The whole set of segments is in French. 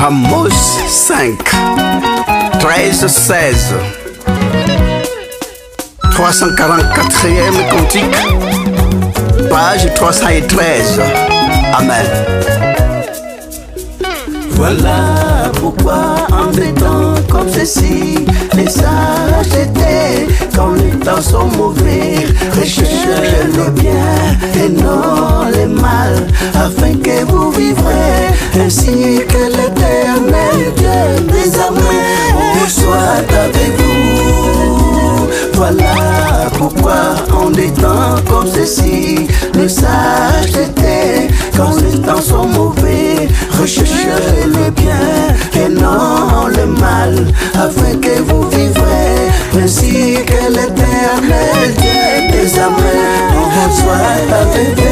Amos 5, 13, 16. 344e cantique, page 313. Amen. Voilà pourquoi en des temps comme ceci, les sages étaient, quand les temps sont mauvais, recherchez le bien et non le mal, afin que vous vivrez ainsi que l'Éternel Dieu désormais soit avec vous. Voilà pourquoi en des temps comme ceci, les sages étaient, quand les temps sont mauvais, recherchez le bien et non le mal, afin que vous vivrez ainsi que l'Éternel Dieu désormais soit avec vous.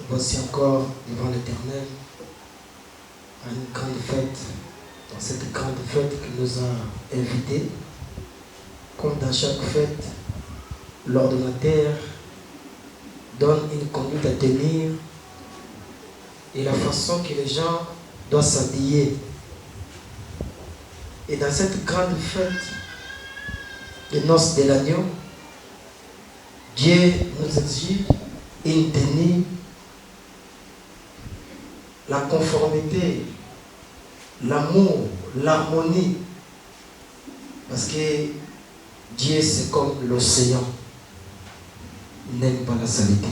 Voici encore devant l'Éternel à une grande fête, dans cette grande fête qu'il nous a invités. Comme dans chaque fête, l'ordonnateur donne une conduite à tenir et la façon que les gens doivent s'habiller. Et dans cette grande fête des noces de l'agneau, Dieu nous exige une tenue, la conformité, l'amour, l'harmonie. Parce que Dieu, c'est comme l'océan. Il n'aime pas la saleté.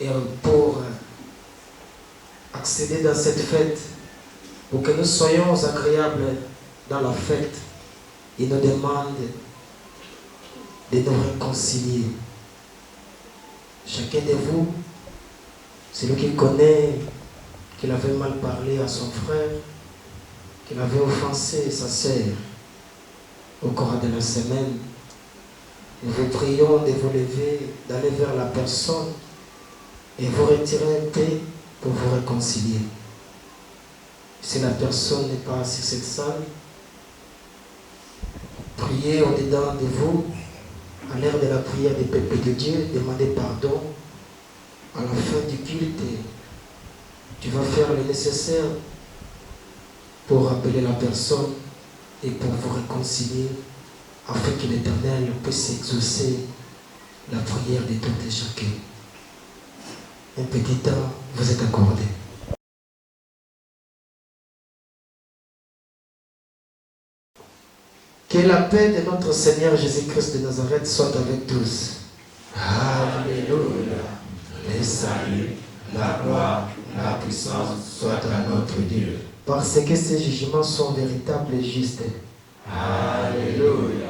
Et pour accéder dans cette fête, pour que nous soyons agréables dans la fête, il nous demande de nous réconcilier. Chacun de vous, celui qui connaît qu'il avait mal parlé à son frère, qu'il avait offensé sa sœur au cours de la semaine, nous vous prions de vous lever, d'aller vers la personne et vous retirer un peu pour vous réconcilier. Si la personne n'est pas sur cette salle, priez au-dedans de vous, à l'heure de la prière des peuples de Dieu, demandez pardon. À la fin du culte, tu vas faire le nécessaire pour appeler la personne et pour vous réconcilier, afin que l'Éternel puisse exaucer la prière de tout et chacun. Un petit temps vous est accordé. Que la paix de notre Seigneur Jésus-Christ de Nazareth soit avec tous. Alléluia. Le salut, la gloire, la puissance soit à notre Dieu. Parce que ces jugements sont véritables et justes. Alléluia.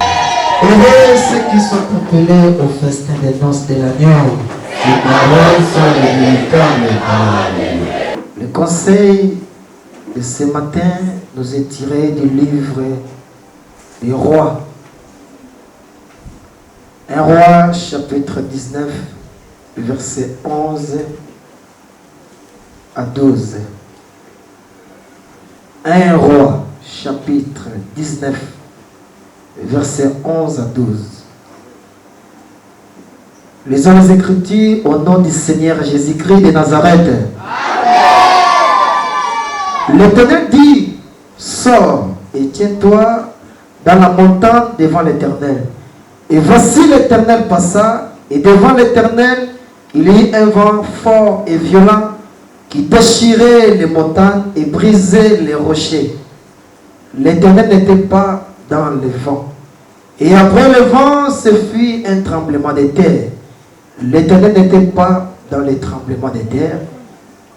Heureux ceux qui sont appelés au festin des noces de l'agneau. Les paroles sont véritables. Alléluia. Le conseil de ce matin nous est tiré du livre des rois. Un roi, chapitre 19, versets 11 à 12. Un roi, chapitre 19, versets 11 à 12. Lisons les Écritures au nom du Seigneur Jésus-Christ de Nazareth. L'Éternel dit, sors et tiens-toi dans la montagne devant l'Éternel. Et voici l'Éternel passa, et devant l'Éternel, il y eut un vent fort et violent qui déchirait les montagnes et brisait les rochers. L'Éternel n'était pas dans le vent. Et après le vent, se fit un tremblement de terre. L'Éternel n'était pas dans les tremblements de terre.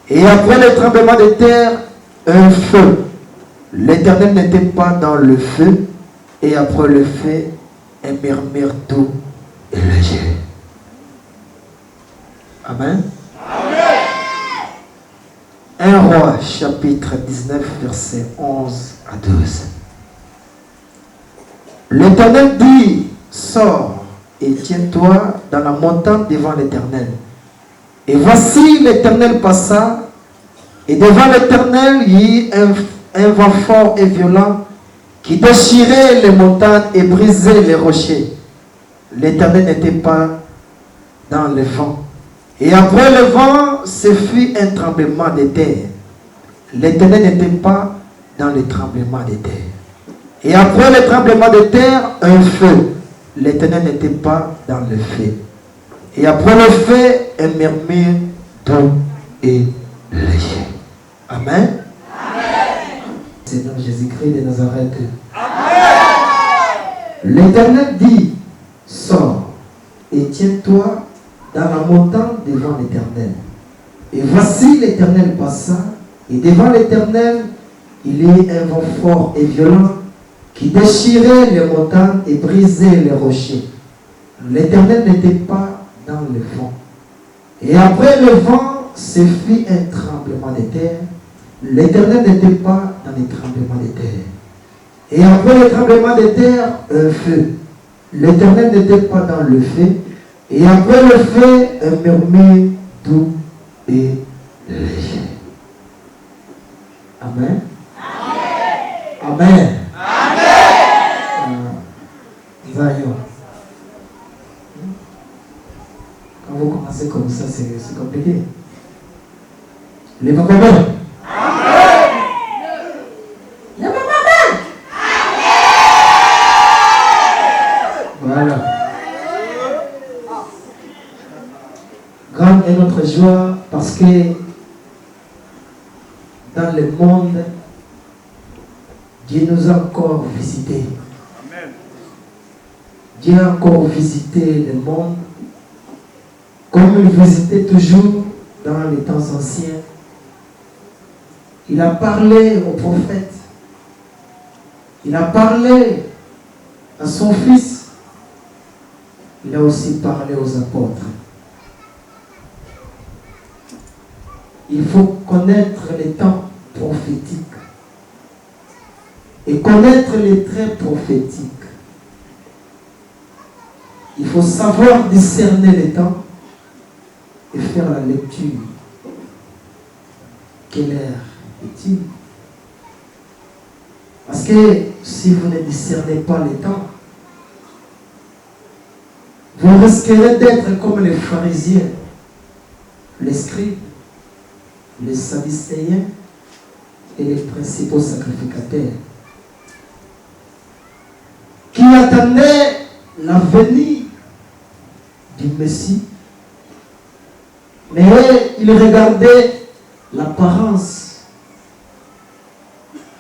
Et après le tremblement de terre, un feu. L'Éternel n'était pas dans le feu. Et après le feu, un murmure doux et léger. Amen. Amen. Un roi, chapitre 19, versets 11 à 12. L'Éternel dit, sors et tiens-toi dans la montagne devant l'Éternel. Et voici l'Éternel passa, et devant l'Éternel il y eut un vent fort et violent qui déchirait les montagnes et brisait les rochers. L'Éternel n'était pas dans le vent. Et après le vent, ce fut un tremblement de terre. L'Éternel n'était pas dans le tremblement de terre. Et après le tremblement de terre, un feu. L'Éternel n'était pas dans le feu. Et après le feu, un murmure doux et léger. Amen. Seigneur Jésus-Christ de Nazareth. L'Éternel dit, sors et tiens-toi dans la montagne devant l'Éternel. Et voici l'Éternel passa, et devant l'Éternel, il y eut un vent fort et violent qui déchirait les montagnes et brisait les rochers. L'Éternel n'était pas dans le vent. Et après le vent, ce fut un tremblement de terre. L'Éternel n'était pas dans les tremblements de terre. Et après le tremblement de terre, un feu. L'Éternel n'était pas dans le feu. Et après le feu, un murmure doux et léger. Amen. Amen. Zion. Quand vous commencez comme ça, c'est compliqué. Les mamans. Voilà. Grande est notre joie parce que dans le monde, Dieu nous a encore visités. Dieu a encore visité le monde comme il visitait toujours dans les temps anciens. Il a parlé aux prophètes. Il a parlé à son fils. Il a aussi parlé aux apôtres. Il faut connaître les temps prophétiques et connaître les traits prophétiques. Il faut savoir discerner les temps et faire la lecture. Quelle heure est-il? Parce que si vous ne discernez pas les temps, vous risquerez d'être comme les pharisiens, les scribes, les sadducéens et les principaux sacrificateurs qui attendaient la venue du Messie, mais ils regardaient l'apparence,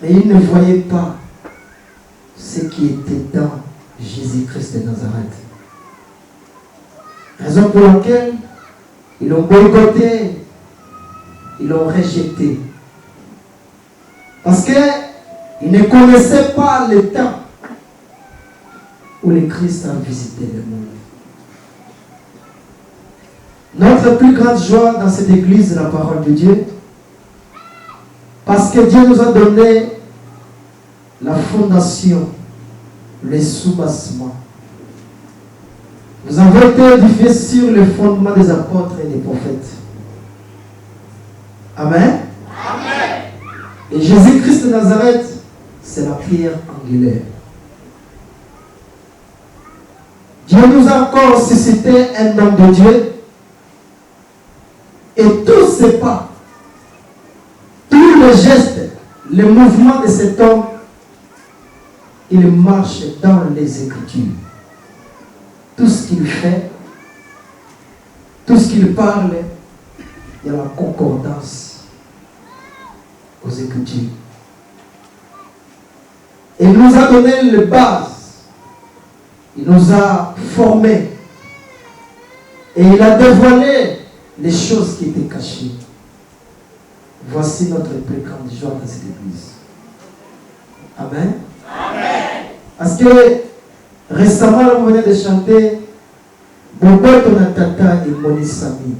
mais ils ne voyaient pas ce qui était dans Jésus-Christ de Nazareth. Raison pour laquelle ils l'ont boycotté, ils l'ont rejeté. Parce qu'ils ne connaissaient pas le temps où le Christ a visité le monde. Notre plus grande joie dans cette église, c'est la parole de Dieu. Parce que Dieu nous a donné la fondation, le soubassement. Nous avons été édifiés sur le fondement des apôtres et des prophètes. Amen. Amen. Et Jésus-Christ de Nazareth, c'est la pierre angulaire. Dieu nous a encore suscité un homme de Dieu. Et tous ces pas, tous les gestes, les mouvements de cet homme, il marche dans les Écritures. Tout ce qu'il fait, tout ce qu'il parle, il y a la concordance aux Écritures. Il nous a donné les bases. Il nous a formés. Et il a dévoilé les choses qui étaient cachées. Voici notre plus grande joie dans cette église. Amen. Amen. Parce que récemment, on venait de chanter Bobo Tonatata et Monisami.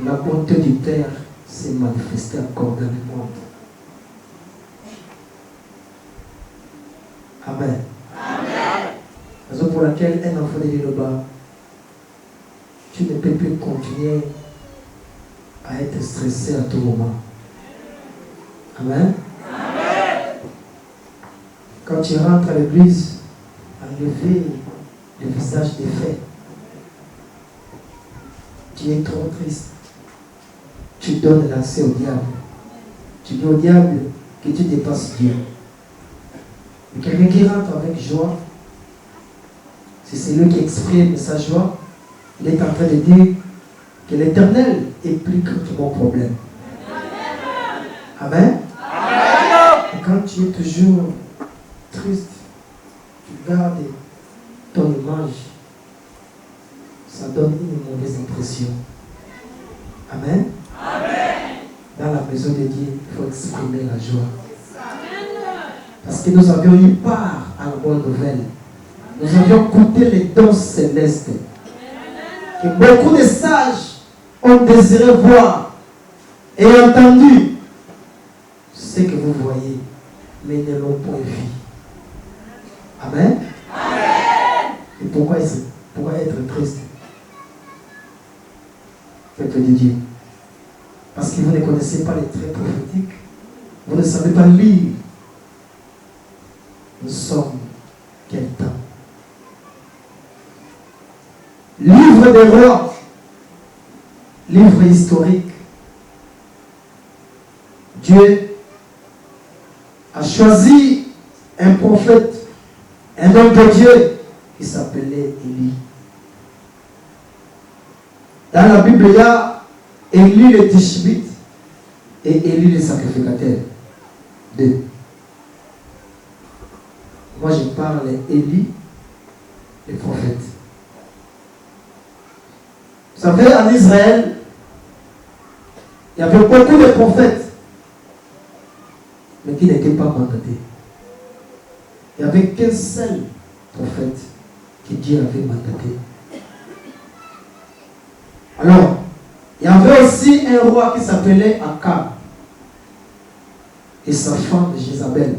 La bonté du Père s'est manifestée encore dans le monde. Amen. Amen. pour laquelle un enfant de Dieu là-bas, tu ne peux plus continuer à être stressé à tout moment. Amen. Quand tu rentres à l'église, enlever le visage défait. Tu es trop triste. Tu donnes l'accès au diable. Tu dis au diable que tu dépasses Dieu. Mais quelqu'un qui rentre avec joie, c'est celui qui exprime sa joie. Il est en train de dire que l'Éternel est plus grand que mon problème. Amen. Et quand tu es toujours triste, tu gardes ton image, ça donne une mauvaise impression. Amen. Dans la maison de Dieu, il faut exprimer la joie. Parce que nous avions eu part à la bonne nouvelle. Nous avions goûté les dons célestes. Que beaucoup de sages ont désiré voir et entendu ce que vous voyez, mais ne l'ont pas vu. Amen. Et pourquoi être triste? Peuple de Dieu. Parce que vous ne connaissez pas les traits prophétiques. Vous ne savez pas lire. Nous sommes quel temps? Livre des rois. Livre historique. Dieu a choisi un prophète, un homme de Dieu qui s'appelait Élie. Dans la Bible, il y a Élie le Tishbite et Élie le sacrificateur. Deux. Moi, je parle d'Élie, le prophète. Vous savez, en Israël, il y avait beaucoup de prophètes, mais qui n'étaient pas mandatés. Il n'y avait qu'un seul prophète que Dieu avait mandaté. Alors, il y avait aussi un roi qui s'appelait Akab et sa femme Jézabel.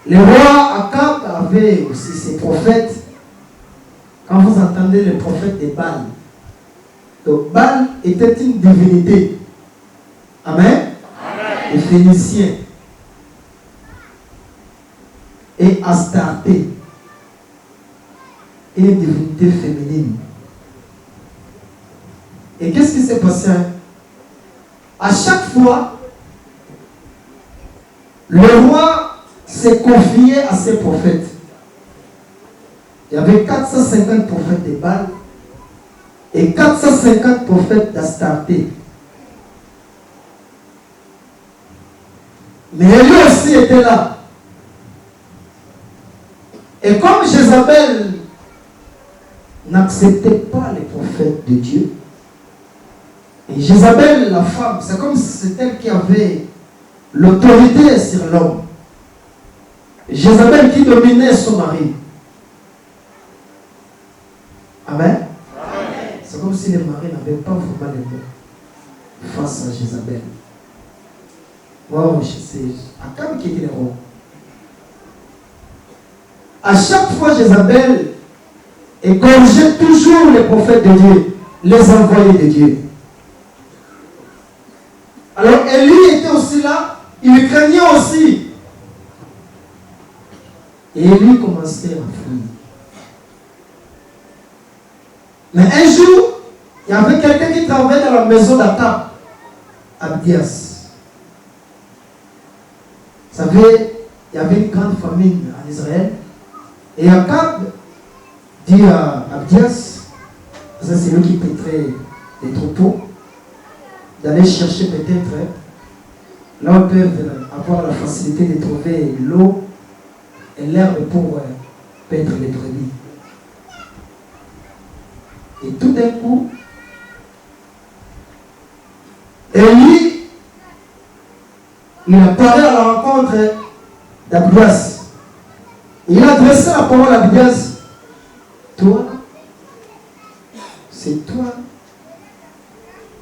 Le roi Akab avait aussi ses prophètes. Quand vous entendez le prophète de Baal, donc Baal était une divinité. Amen. Les Phéniciens. Et Astarté, une divinité féminine. Et qu'est-ce qui s'est passé? À chaque fois, le roi s'est confié à ses prophètes. Il y avait 450 prophètes de Baal et 450 prophètes d'Astarté. Mais lui aussi était là. Et comme Jézabel n'acceptait pas les prophètes de Dieu, et Jézabel, la femme, c'est comme si c'était elle qui avait l'autorité sur l'homme. Jézabel qui dominait son mari. Amen. C'est comme si les maris n'avaient pas vraiment les mots face à Jézabel. Wow, c'est Akab qui était le roi. À chaque fois, Jézabel égorgeait toujours les prophètes de Dieu, les envoyés de Dieu. Alors Élie était aussi là, il craignait aussi. Et Élie commençait à fuir. Mais un jour, il y avait quelqu'un qui travaillait dans la maison d'Akab, Abdias. Vous savez, il y avait une grande famine en Israël. Et Akab dit à Abdias, ça c'est lui qui pétrait les troupeaux, d'aller chercher peut-être là où ils peuvent avoir la facilité de trouver l'eau et l'herbe pour paître les brebis. Et tout d'un coup, Élie, il apparaît à la rencontre d'Abdias. Il a adressé la parole à Abdias. Toi, c'est toi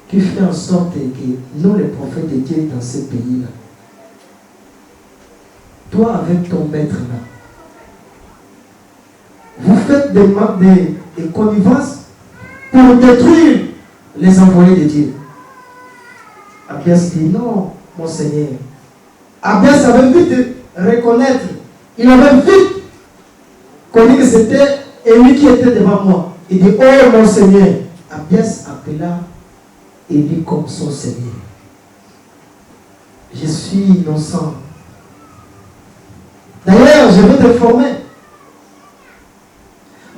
qui fais en sorte que nous, les prophètes de Dieu dans ce pays-là, toi avec ton maître là, fait des connivences pour détruire les envoyés de Dieu. Abias dit non, mon Seigneur. Abias avait vite reconnaître. Il avait vite connu que c'était Élie qui était devant moi. Il dit, oh mon Seigneur. Abias appela Élie comme son Seigneur. Je suis innocent. D'ailleurs, je vais te former.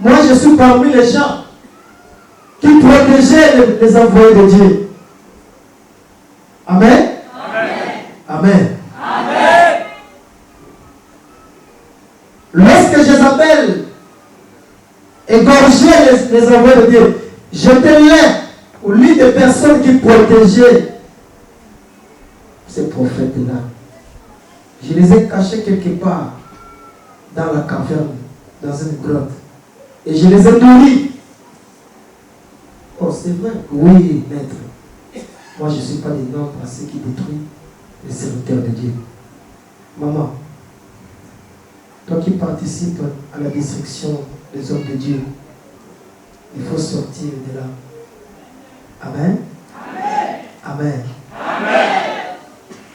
Moi, je suis parmi les gens qui protégeaient les envoyés de Dieu. Amen. Amen. Amen. Lorsque Jézabel égorgeait les envoyés de Dieu, j'étais là au lit de personnes qui protégeaient ces prophètes-là. Je les ai cachés quelque part dans la caverne, dans une grotte. Et je les ai nourris. Oh, c'est vrai. Oui, maître. Moi, je ne suis pas des nombreux à ceux qui détruisent les serviteurs de Dieu. Maman, toi qui participes à la destruction des hommes de Dieu, il faut sortir de là. Amen. Amen. Amen.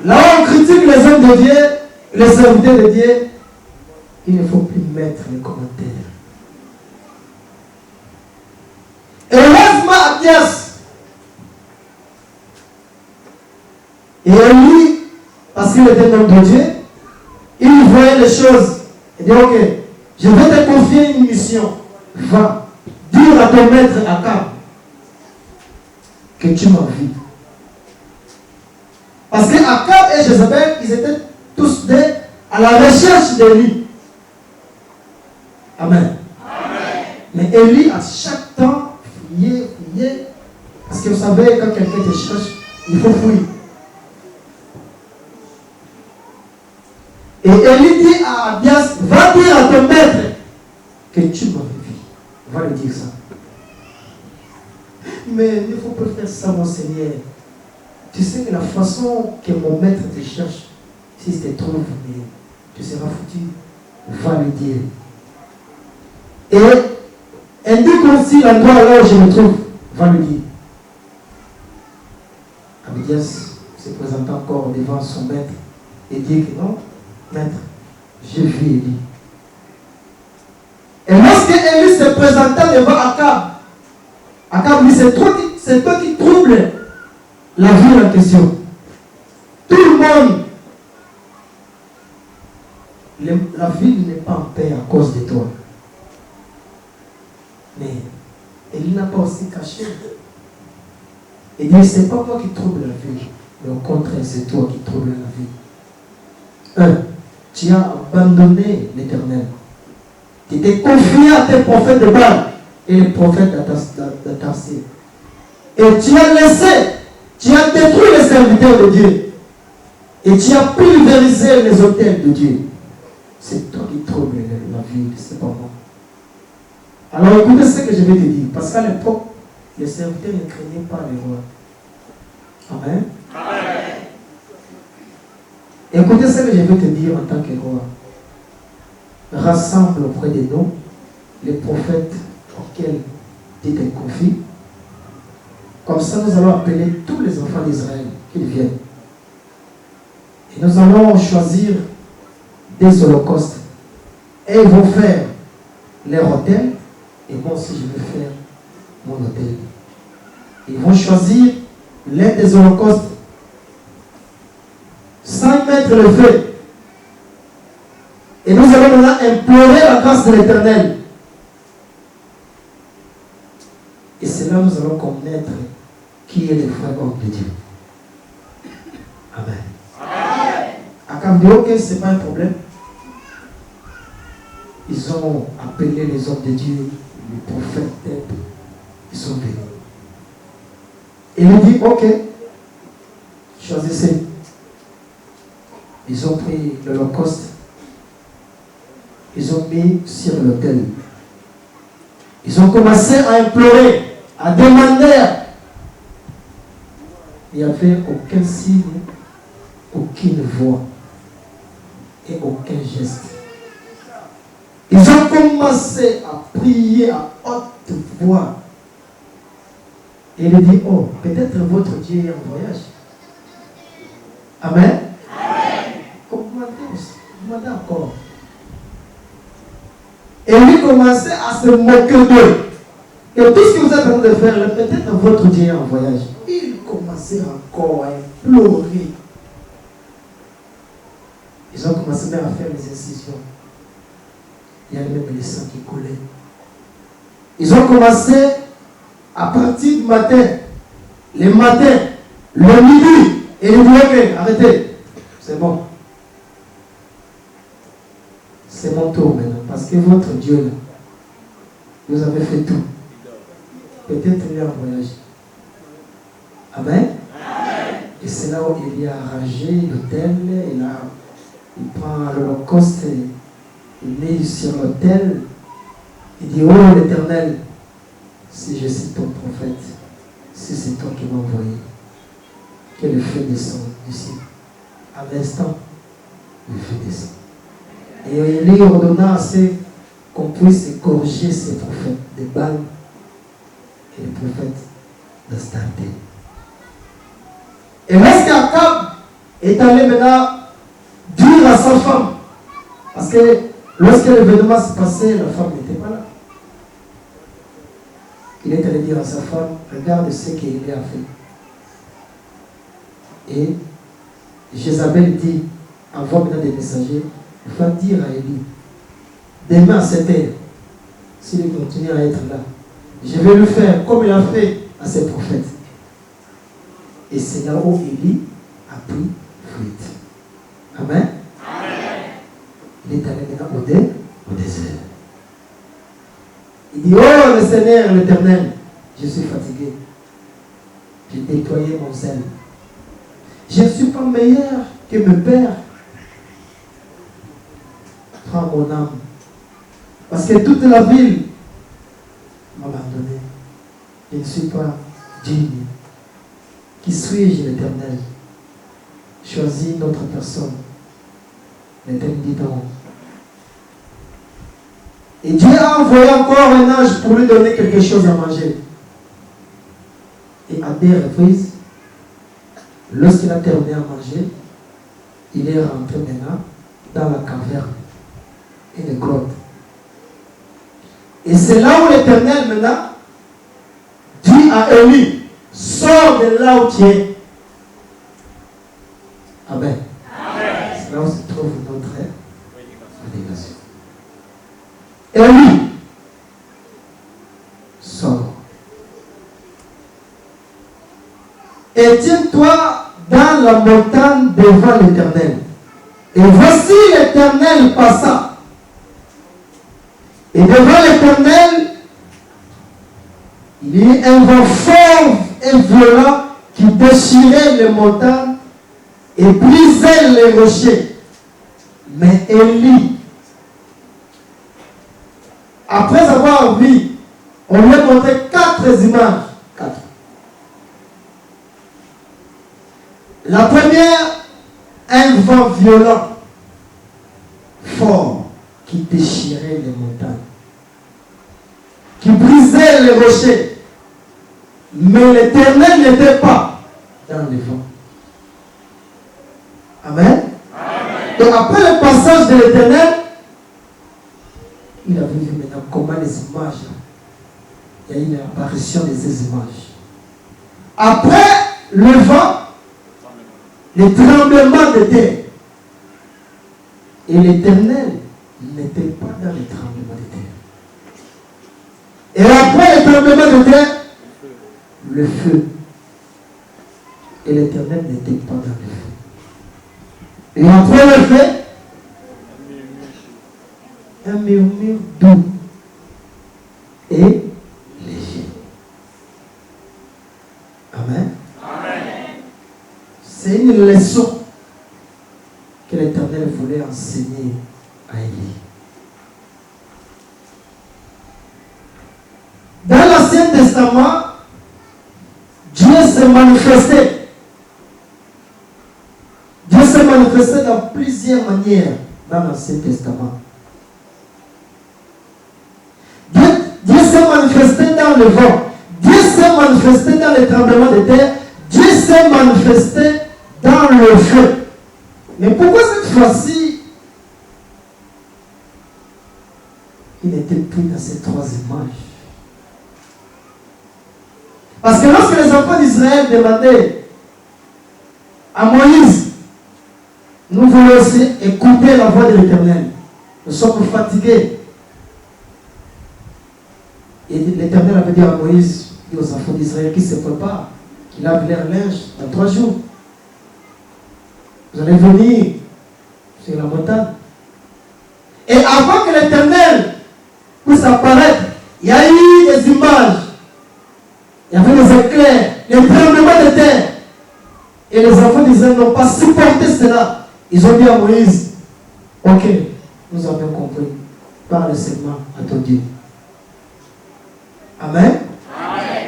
Là où on critique les hommes de Dieu, les serviteurs de Dieu, il ne faut plus mettre les commentaires. Heureusement, Abias. Et lui, parce qu'il était un homme de Dieu, il voyait les choses. Il dit, ok, je vais te confier une mission. Va, dire à ton maître Akab que tu m'as vu. Parce que Akab et Jézabel, ils étaient tous à la recherche d'Élie. Amen. Amen. Mais Élie, à chaque temps, fouillait. Parce que vous savez, quand quelqu'un te cherche, il faut fouiller. Et Élie dit à Abias, va dire à ton maître que tu m'as vu. Va lui dire ça. Mais il ne faut pas faire ça, mon Seigneur. Tu sais que la façon que mon maître te cherche, si tu te trouves, tu seras foutu. Va lui dire. Et indique aussi l'endroit là où je me trouve. Va lui dire. Abias se présente encore devant son maître et dit que non, maître, j'ai vu Élie. Et lorsque Élie se présenta devant Akab, Akab dit, c'est toi qui troubles la ville en question. Tout le monde, la ville n'est pas en paix à cause de toi. Mais Élie n'a pas aussi caché. Il dit, c'est pas moi qui trouble la ville, mais au contraire, c'est toi qui troubles la ville. Tu as abandonné l'Éternel. Tu t'es confié à tes prophètes de Baal et les prophètes de Tarsé. Et tu as laissé, tu as détruit les serviteurs de Dieu. Et tu as pulvérisé les autels de Dieu. C'est toi qui troubles la vie, c'est pas moi. Alors écoutez ce que je vais te dire. Parce qu'à l'époque, les serviteurs ne craignaient pas les rois. Amen. Amen. Écoutez ce que je vais te dire en tant que roi. Rassemble auprès de nous les prophètes auxquels tu te confies. Comme ça, nous allons appeler tous les enfants d'Israël qu'ils viennent. Et nous allons choisir des holocaustes. Et ils vont faire leur autel. Et moi aussi, je vais faire mon autel. Ils vont choisir l'un des holocaustes sans mettre le feu. Et nous allons maintenant implorer la grâce de l'Éternel. Et c'est là que nous allons connaître qui est le vrai homme de Dieu. Amen. Akab dit, ok, ce n'est pas un problème. Ils ont appelé les hommes de Dieu, les prophètes, ils sont venus. Et il dit, ok, choisissez. Ils ont pris l'Holocauste. Ils ont mis sur l'autel. Ils ont commencé à implorer, à demander. Il n'y avait aucun signe, aucune voix et aucun geste. Ils ont commencé à prié à haute voix. Et il dit, oh, peut-être votre Dieu est en voyage. Amen. Demandez encore. Et lui commençait à se moquer d'eux. Et tout ce que vous êtes en train de faire, peut-être votre Dieu est en voyage. Il commençait encore à implorer. Ils ont commencé même à faire des incisions. Il y avait même les sangs qui coulaient. Ils ont commencé à partir du matin, le matin, le midi, et ils disaient, ok, arrêtez, c'est bon. C'est mon tour maintenant, parce que votre Dieu là, vous avez fait tout. Peut-être il est en voyage. Amen. Et c'est là où il y a arrangé l'autel, il prend l'holocauste, il met sur l'autel, il dit, oh l'Éternel, si je suis ton prophète, si c'est toi qui m'as envoyé, que le feu descende ici. À l'instant, le feu descend. Et il est ordonnant assez qu'on puisse corriger ces prophètes de Baal et les prophètes d'Astarté. Et lorsqu'Akab est allé maintenant dire à sa femme, parce que lorsque l'événement se passait, la femme n'était pas là. Il est allé dire à sa femme, regarde ce qu'il a fait. Et Jézabel dit, envoie maintenant des messagers, il faut dire à Élie, demain à 7 heures, s'il continue à être là, je vais le faire comme il a fait à ses prophètes. Et c'est là où Élie a pris fuite. Amen. Il est allé maintenant au désert. Il dit, oh le Seigneur, l'Éternel, je suis fatigué. J'ai déployé mon zèle. Je ne suis pas meilleur que mes pères. Prends mon âme. Parce que toute la ville m'a abandonné. Je ne suis pas digne. Qui suis-je, l'Éternel? Choisis une autre personne. L'Éternel dit donc. Et Dieu a envoyé encore un ange pour lui donner quelque chose à manger. Et à des reprises, lorsqu'il a terminé à manger, il est rentré maintenant dans la caverne, une grotte. Et c'est là où l'Éternel maintenant dit à Élie, sors de là où tu es. Amen. C'est là où se trouve notre prédication. Élie, sors. Et tiens-toi dans la montagne devant l'Éternel. Et voici l'Éternel passa. Et devant l'Éternel, il y eut un vent fort et violent qui déchirait les montagnes et brisait les rochers. Mais Élie, après avoir vu, on lui a montré 4 images. 4. La première, un vent violent, fort, qui déchirait les montagnes, qui brisait les rochers. Mais l'Éternel n'était pas dans le vent. Amen. Donc après le passage de l'Éternel, il avait vu maintenant comment les images, il y a eu une apparition de ces images. Après le vent, les tremblements de terre. Et l'Éternel n'était pas dans les tremblements de terre. Et après les tremblements de terre, le feu. Et l'Éternel n'était pas dans le feu. Et après le feu, un murmure doux et léger. Amen. C'est une leçon que l'Éternel voulait enseigner à Élie. Dans l'Ancien Testament, Dieu s'est manifesté. Dieu s'est manifesté dans plusieurs manières dans l'Ancien Testament. Dieu dans le vent. Dieu s'est manifesté dans les tremblements de terre. Dieu s'est manifesté dans le feu. Mais pourquoi cette fois-ci, il n'était plus dans ces trois images? Parce que lorsque les enfants d'Israël demandaient à Moïse, nous voulons aussi écouter la voix de l'Éternel. Nous sommes fatigués. Et l'Éternel avait dit à Moïse et aux enfants d'Israël qui se préparent, qu'ils lavent leur linge dans 3 jours. Vous allez venir sur la montagne. Et avant que l'Éternel puisse apparaître, il y a eu des images. Il y avait des éclairs, les tremblements de terre. Et les enfants d'Israël n'ont pas supporté cela. Ils ont dit à Moïse, ok, nous avons compris. Parle seulement à ton Dieu. Amen. Amen.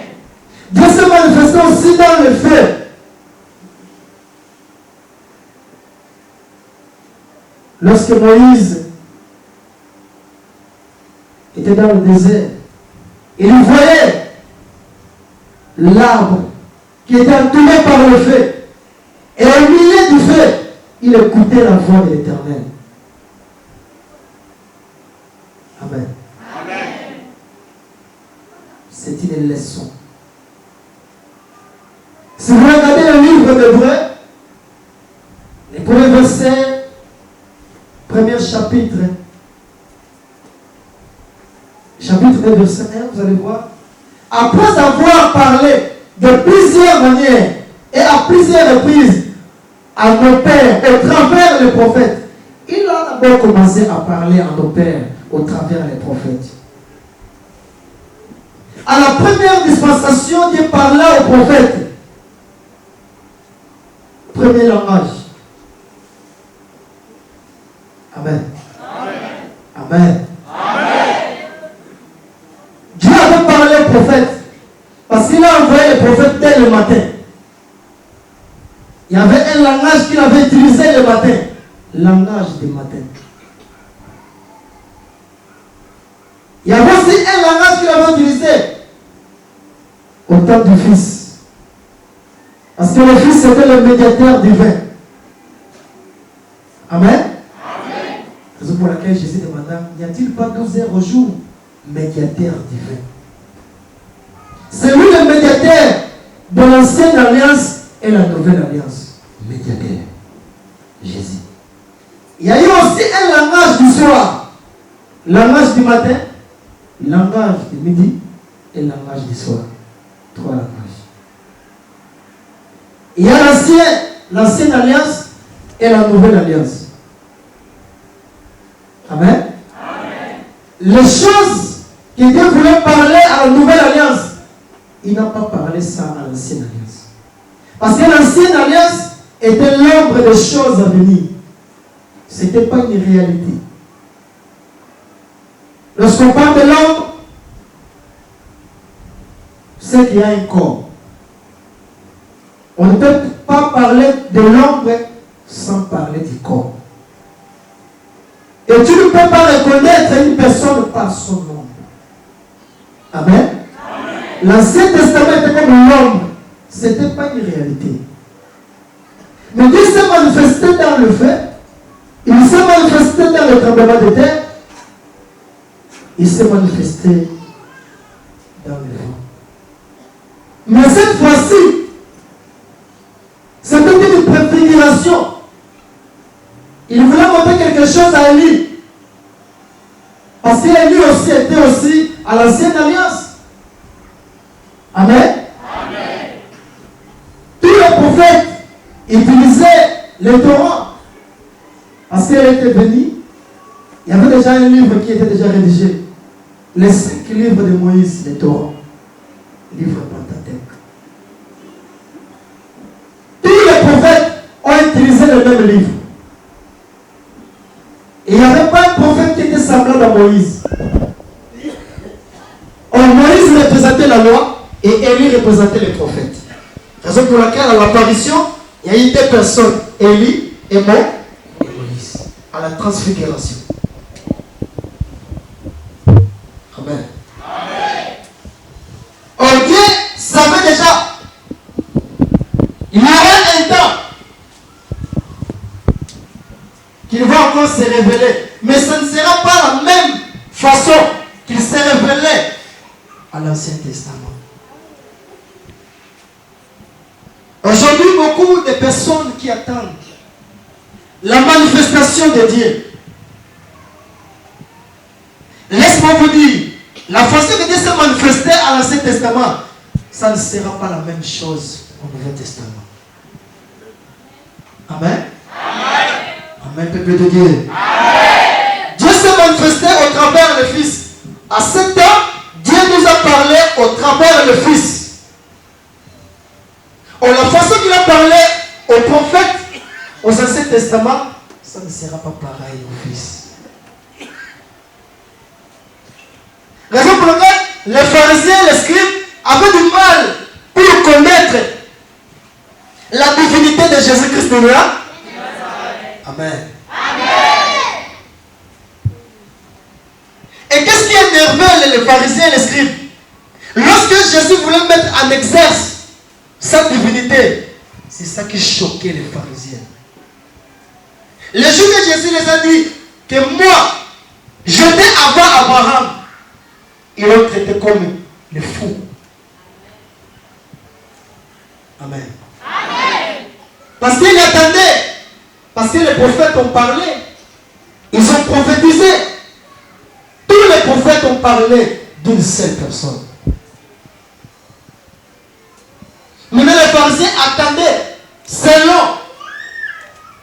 Dieu s'est manifesté aussi dans le feu. Lorsque Moïse était dans le désert, il voyait l'arbre qui était entouré par le feu. Et au milieu du feu, il écoutait la voix de l'Éternel. Amen. Amen. C'est une leçon. Si vous regardez le livre d'Hébreux, les premiers versets, premier chapitre 1, verset 1, vous allez voir. Après avoir parlé de plusieurs manières et à plusieurs reprises à nos pères au travers les prophètes, il a d'abord commencé à parler à nos pères au travers les prophètes. À la première dispensation, Dieu parla aux prophètes. Premier langage. Amen. Amen. Amen. Amen. Dieu avait parlé aux prophètes parce qu'il a envoyé les prophètes dès le matin. Il y avait un langage qu'il avait utilisé le matin. Langage du matin. Il y avait aussi un langage qu'il avait utilisé au temps du Fils. Parce que le Fils était le médiateur divin. Amen. Raison pour laquelle Jésus demanda, n'y a-t-il pas 12 heures au jour? Médiateur divin. C'est lui le médiateur de l'ancienne alliance et la nouvelle alliance. Médiateur. Jésus. Il y a eu aussi un langage du soir. Langage du matin, langage du midi et langage du soir. 3 langages. Il y a l'ancienne alliance et la nouvelle alliance. Amen. Amen. Les choses que Dieu voulait parler à la nouvelle alliance, il n'a pas parlé ça à l'ancienne alliance. Parce que l'ancienne alliance était l'ombre des choses à venir. Ce n'était pas une réalité. Lorsqu'on parle de l'ombre, c'est qu'il y a un corps. On ne peut pas parler de l'ombre sans parler du corps. Et tu ne peux pas reconnaître une personne par son ombre. Amen. L'Ancien Testament était comme l'ombre. Ce n'était pas une réalité. Mais Dieu s'est manifesté dans le feu. Il s'est manifesté dans le tremblement de terre. Il s'est manifesté dans le vent. Mais cette fois-ci, c'était une préfiguration. Il voulait montrer quelque chose à Élie. Parce qu'Élie aussi était aussi à l'ancienne alliance. Amen. Amen. Tous les prophètes utilisaient les torrents. Parce qu'elle était bénie. Il y avait déjà un livre qui était déjà rédigé. Les 5 livres de Moïse, les torrents. Livre Pentateuque. Tous les prophètes ont utilisé le même livre. Et il n'y avait pas un prophète qui était semblable à Moïse. Or, Moïse représentait la loi et Élie représentait les prophètes. Raison pour laquelle, à l'apparition, il y a eu 2 personnes, Élie et Moïse, à la transfiguration. Amen. Amen. se révéler. Mais ça ne sera pas la même façon qu'il s'est révélé à l'Ancien Testament. Aujourd'hui, beaucoup de personnes qui attendent la manifestation de Dieu. Laisse-moi vous dire, la façon que Dieu s'est manifesté à l'Ancien Testament, ça ne sera pas la même chose au Nouveau Testament. Amen. Amen, peuple de Dieu. Amen. Dieu s'est manifesté au travers le Fils. À 7 ans, Dieu nous a parlé au travers le Fils. La façon qu'il a parlé aux prophètes, aux Anciens Testaments, ça ne sera pas pareil au Fils. Raison pour laquelle les pharisiens et les scribes avaient du mal pour connaître la divinité de Jésus-Christ de là. Amen. Amen. Et qu'est-ce qui énervait les pharisiens et les scribes? Lorsque Jésus voulait mettre en exerce sa divinité, c'est ça qui choquait les pharisiens. Le jour que Jésus les a dit que moi, j'étais avant Abraham, ils l'ont traité comme les fous. Amen. Amen. Parce qu'ils attendaient, parce que les prophètes ont parlé, ils ont prophétisé. Tous les prophètes ont parlé d'une seule personne. Maintenant, les pharisiens attendaient selon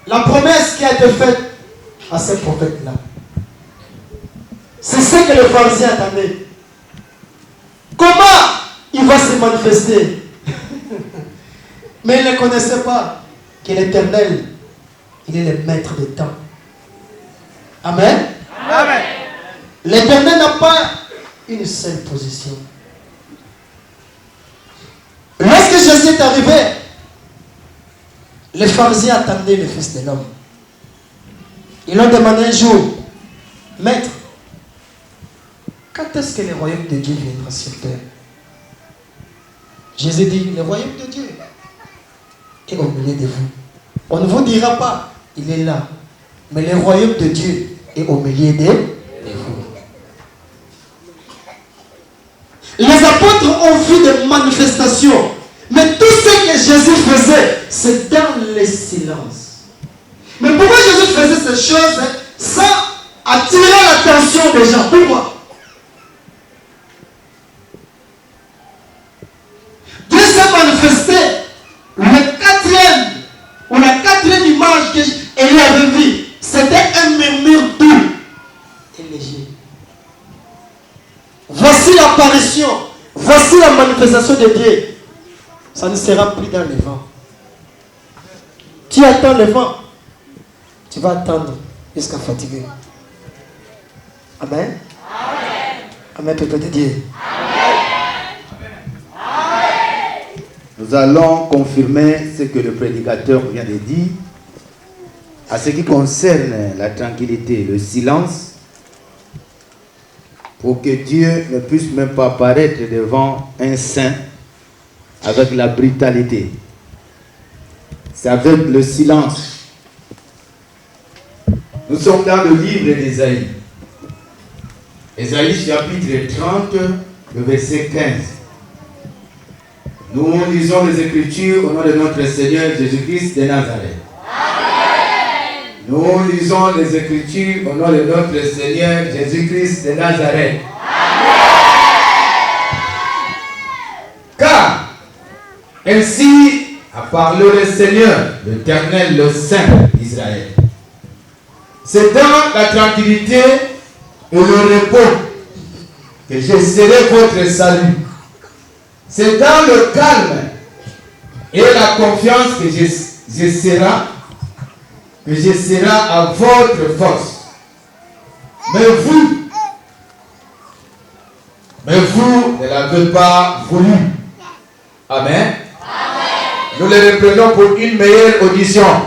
la promesse qui a été faite à ces prophètes-là. C'est ce que les pharisiens attendaient. Comment il va se manifester? Mais ils ne connaissaient pas que l'Éternel, il est le maître des temps. Amen. Amen. L'Éternel n'a pas une seule position. Lorsque Jésus est arrivé, les pharisiens attendaient le Fils de l'homme. Ils ont demandé un jour, Maître, quand est-ce que le royaume de Dieu viendra sur terre? Jésus dit, le royaume de Dieu est au milieu de vous. On ne vous dira pas, il est là. Mais le royaume de Dieu est au milieu de vous. Les apôtres ont vu des manifestations. Mais tout ce que Jésus faisait, c'est dans le silence. Mais pourquoi Jésus faisait ces choses sans attirer l'attention des gens? Pourquoi? Dieu s'est manifesté. La quatrième image qu'elle avait vue, c'était un murmure doux et léger. Voici l'apparition, voici la manifestation de Dieu. Ça ne sera plus dans le vent. Tu attends le vent, tu vas attendre jusqu'à fatiguer. Amen. Amen. Amen, peuple de Dieu. Nous allons confirmer ce que le prédicateur vient de dire. À ce qui concerne la tranquillité, le silence, pour que Dieu ne puisse même pas apparaître devant un saint avec la brutalité. C'est avec le silence. Nous sommes dans le livre d'Ésaïe. Ésaïe chapitre 30, le verset 15. Nous lisons les Écritures au nom de notre Seigneur Jésus-Christ de Nazareth. Amen. Nous lisons les Écritures au nom de notre Seigneur Jésus-Christ de Nazareth. Amen. Car ainsi a parlé le Seigneur, l'Éternel, le Saint d'Israël. C'est dans la tranquillité et le repos que je serai votre salut. C'est dans le calme et la confiance que je serai à votre force. Mais vous ne l'avez pas voulu. Amen. Amen. Nous les reprenons pour une meilleure audition. Amen.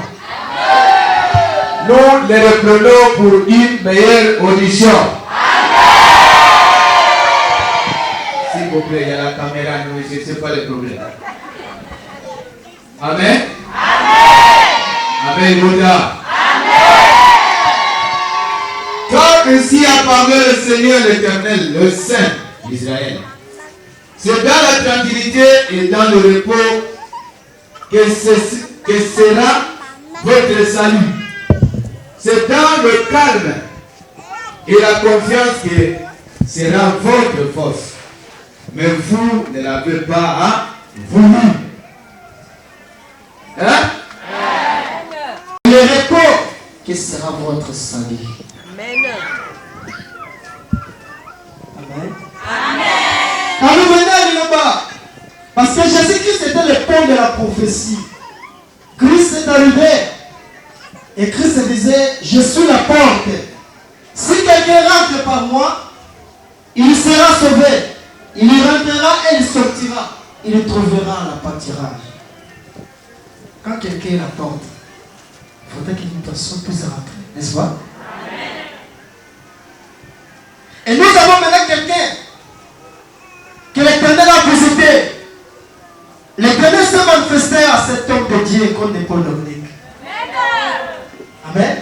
Nous les reprenons pour une meilleure audition. S'il vous plaît, il y a la caméra, nous, je ne sais pas les problèmes. Amen. Amen. Amen. Amen. Ainsi a parlé le Seigneur l'Éternel, le Saint d'Israël. C'est dans la tranquillité et dans le repos que sera votre salut. C'est dans le calme et la confiance que sera votre force. Mais vous ne l'avez pas voulu. Hein? Le repos qui sera votre salut. Amen. Amen. Amen. Parce que Jésus-Christ était le pont de la prophétie. Christ est arrivé et Christ disait, je suis la porte. Si quelqu'un rentre par moi, il sera sauvé. Il y rentrera et il sortira. Il trouvera la pâturage. Quand quelqu'un est à la porte, il faudrait que l'invitation puisse rentrer. N'est-ce pas? Et nous avons maintenant quelqu'un que l'Éternel a visité. L'Éternel s'est manifesté à cet homme de Dieu comme des Paul Dominique. Amen.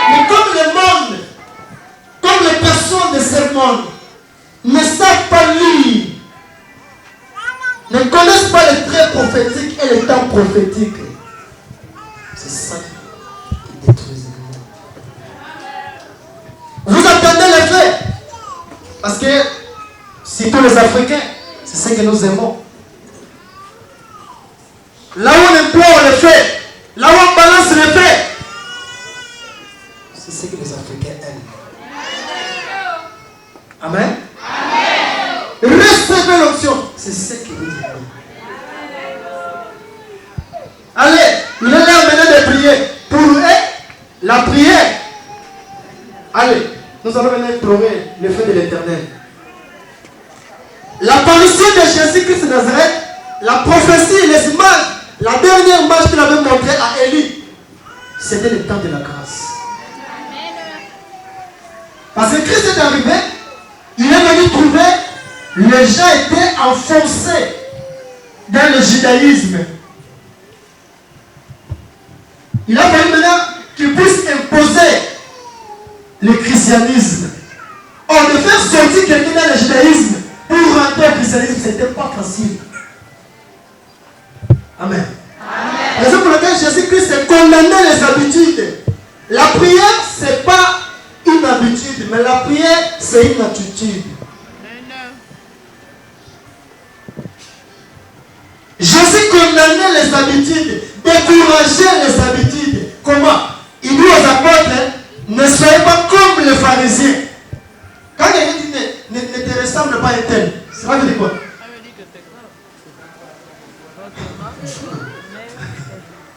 Mais comme le monde, comme les personnes de ce monde ne savent pas lire, ne connaissent pas les traits prophétiques et les temps prophétiques, c'est ça qui détruit le monde. Vous entendez les faits? Parce que, surtout les Africains, c'est ce que nous aimons. Là où on implore les faits, là où on balance les faits, c'est ce que les Africains aiment. Amen. Recevez l'option, c'est ce que vous aimez. Allez, il est là maintenant de prier. Pour eux, la prière. Allez, nous allons maintenant implorer le feu de l'Éternel. L'apparition de Jésus-Christ de Nazareth, la prophétie, les images, la dernière image qu'il avait montrée à Élie, c'était le temps de la grâce. Parce que Christ est arrivé, il est venu trouver, les gens étaient enfoncés dans le judaïsme. Il a fallu maintenant qu'il puisse imposer le christianisme. Or, de faire sortir quelqu'un dans le judaïsme pour rentrer au christianisme, ce n'était pas facile. Amen. Raison pour laquelle Jésus-Christ a condamné les habitudes. La prière, ce n'est pas une habitude, mais la prière, c'est une attitude. Jésus condamnait les habitudes, décourageait les habitudes. Comment? Il dit aux apôtres, ne soyez pas comme les pharisiens. Quand quelqu'un dit ne te ressemble pas à un tel, ça veut dire quoi?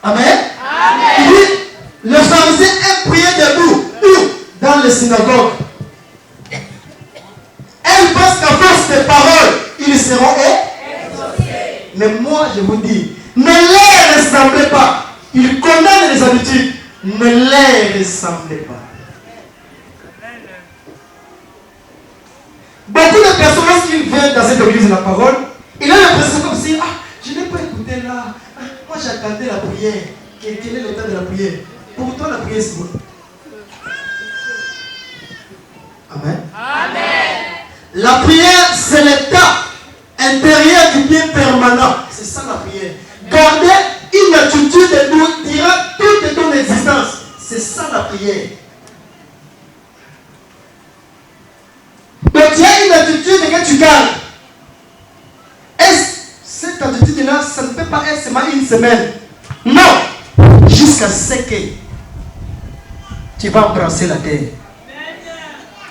Amen. Il dit, les pharisiens aiment prier debout. Où? Dans les synagogues. Elles pensent qu'à force de paroles, ils seront exaucés. Mais moi, je vous dis, ne les ressemblez pas. Ils condamnent les habitudes. Ne les ressemblez pas. Beaucoup de personnes, lorsqu'ils viennent dans cette église de la parole, ils ont l'impression comme si, je n'ai pas écouté là. Moi, j'attendais la prière. Quel est le temps de la prière? Pour toi, la prière, c'est quoi? Amen. La prière, c'est l'état intérieur du bien permanent. C'est ça la prière. Garder une attitude de nous durant toute ton existence. C'est ça la prière. Donc il y a une attitude que tu gardes. Cette attitude-là, ça ne peut pas être seulement une semaine. Non. Jusqu'à ce que tu vas embrasser la terre.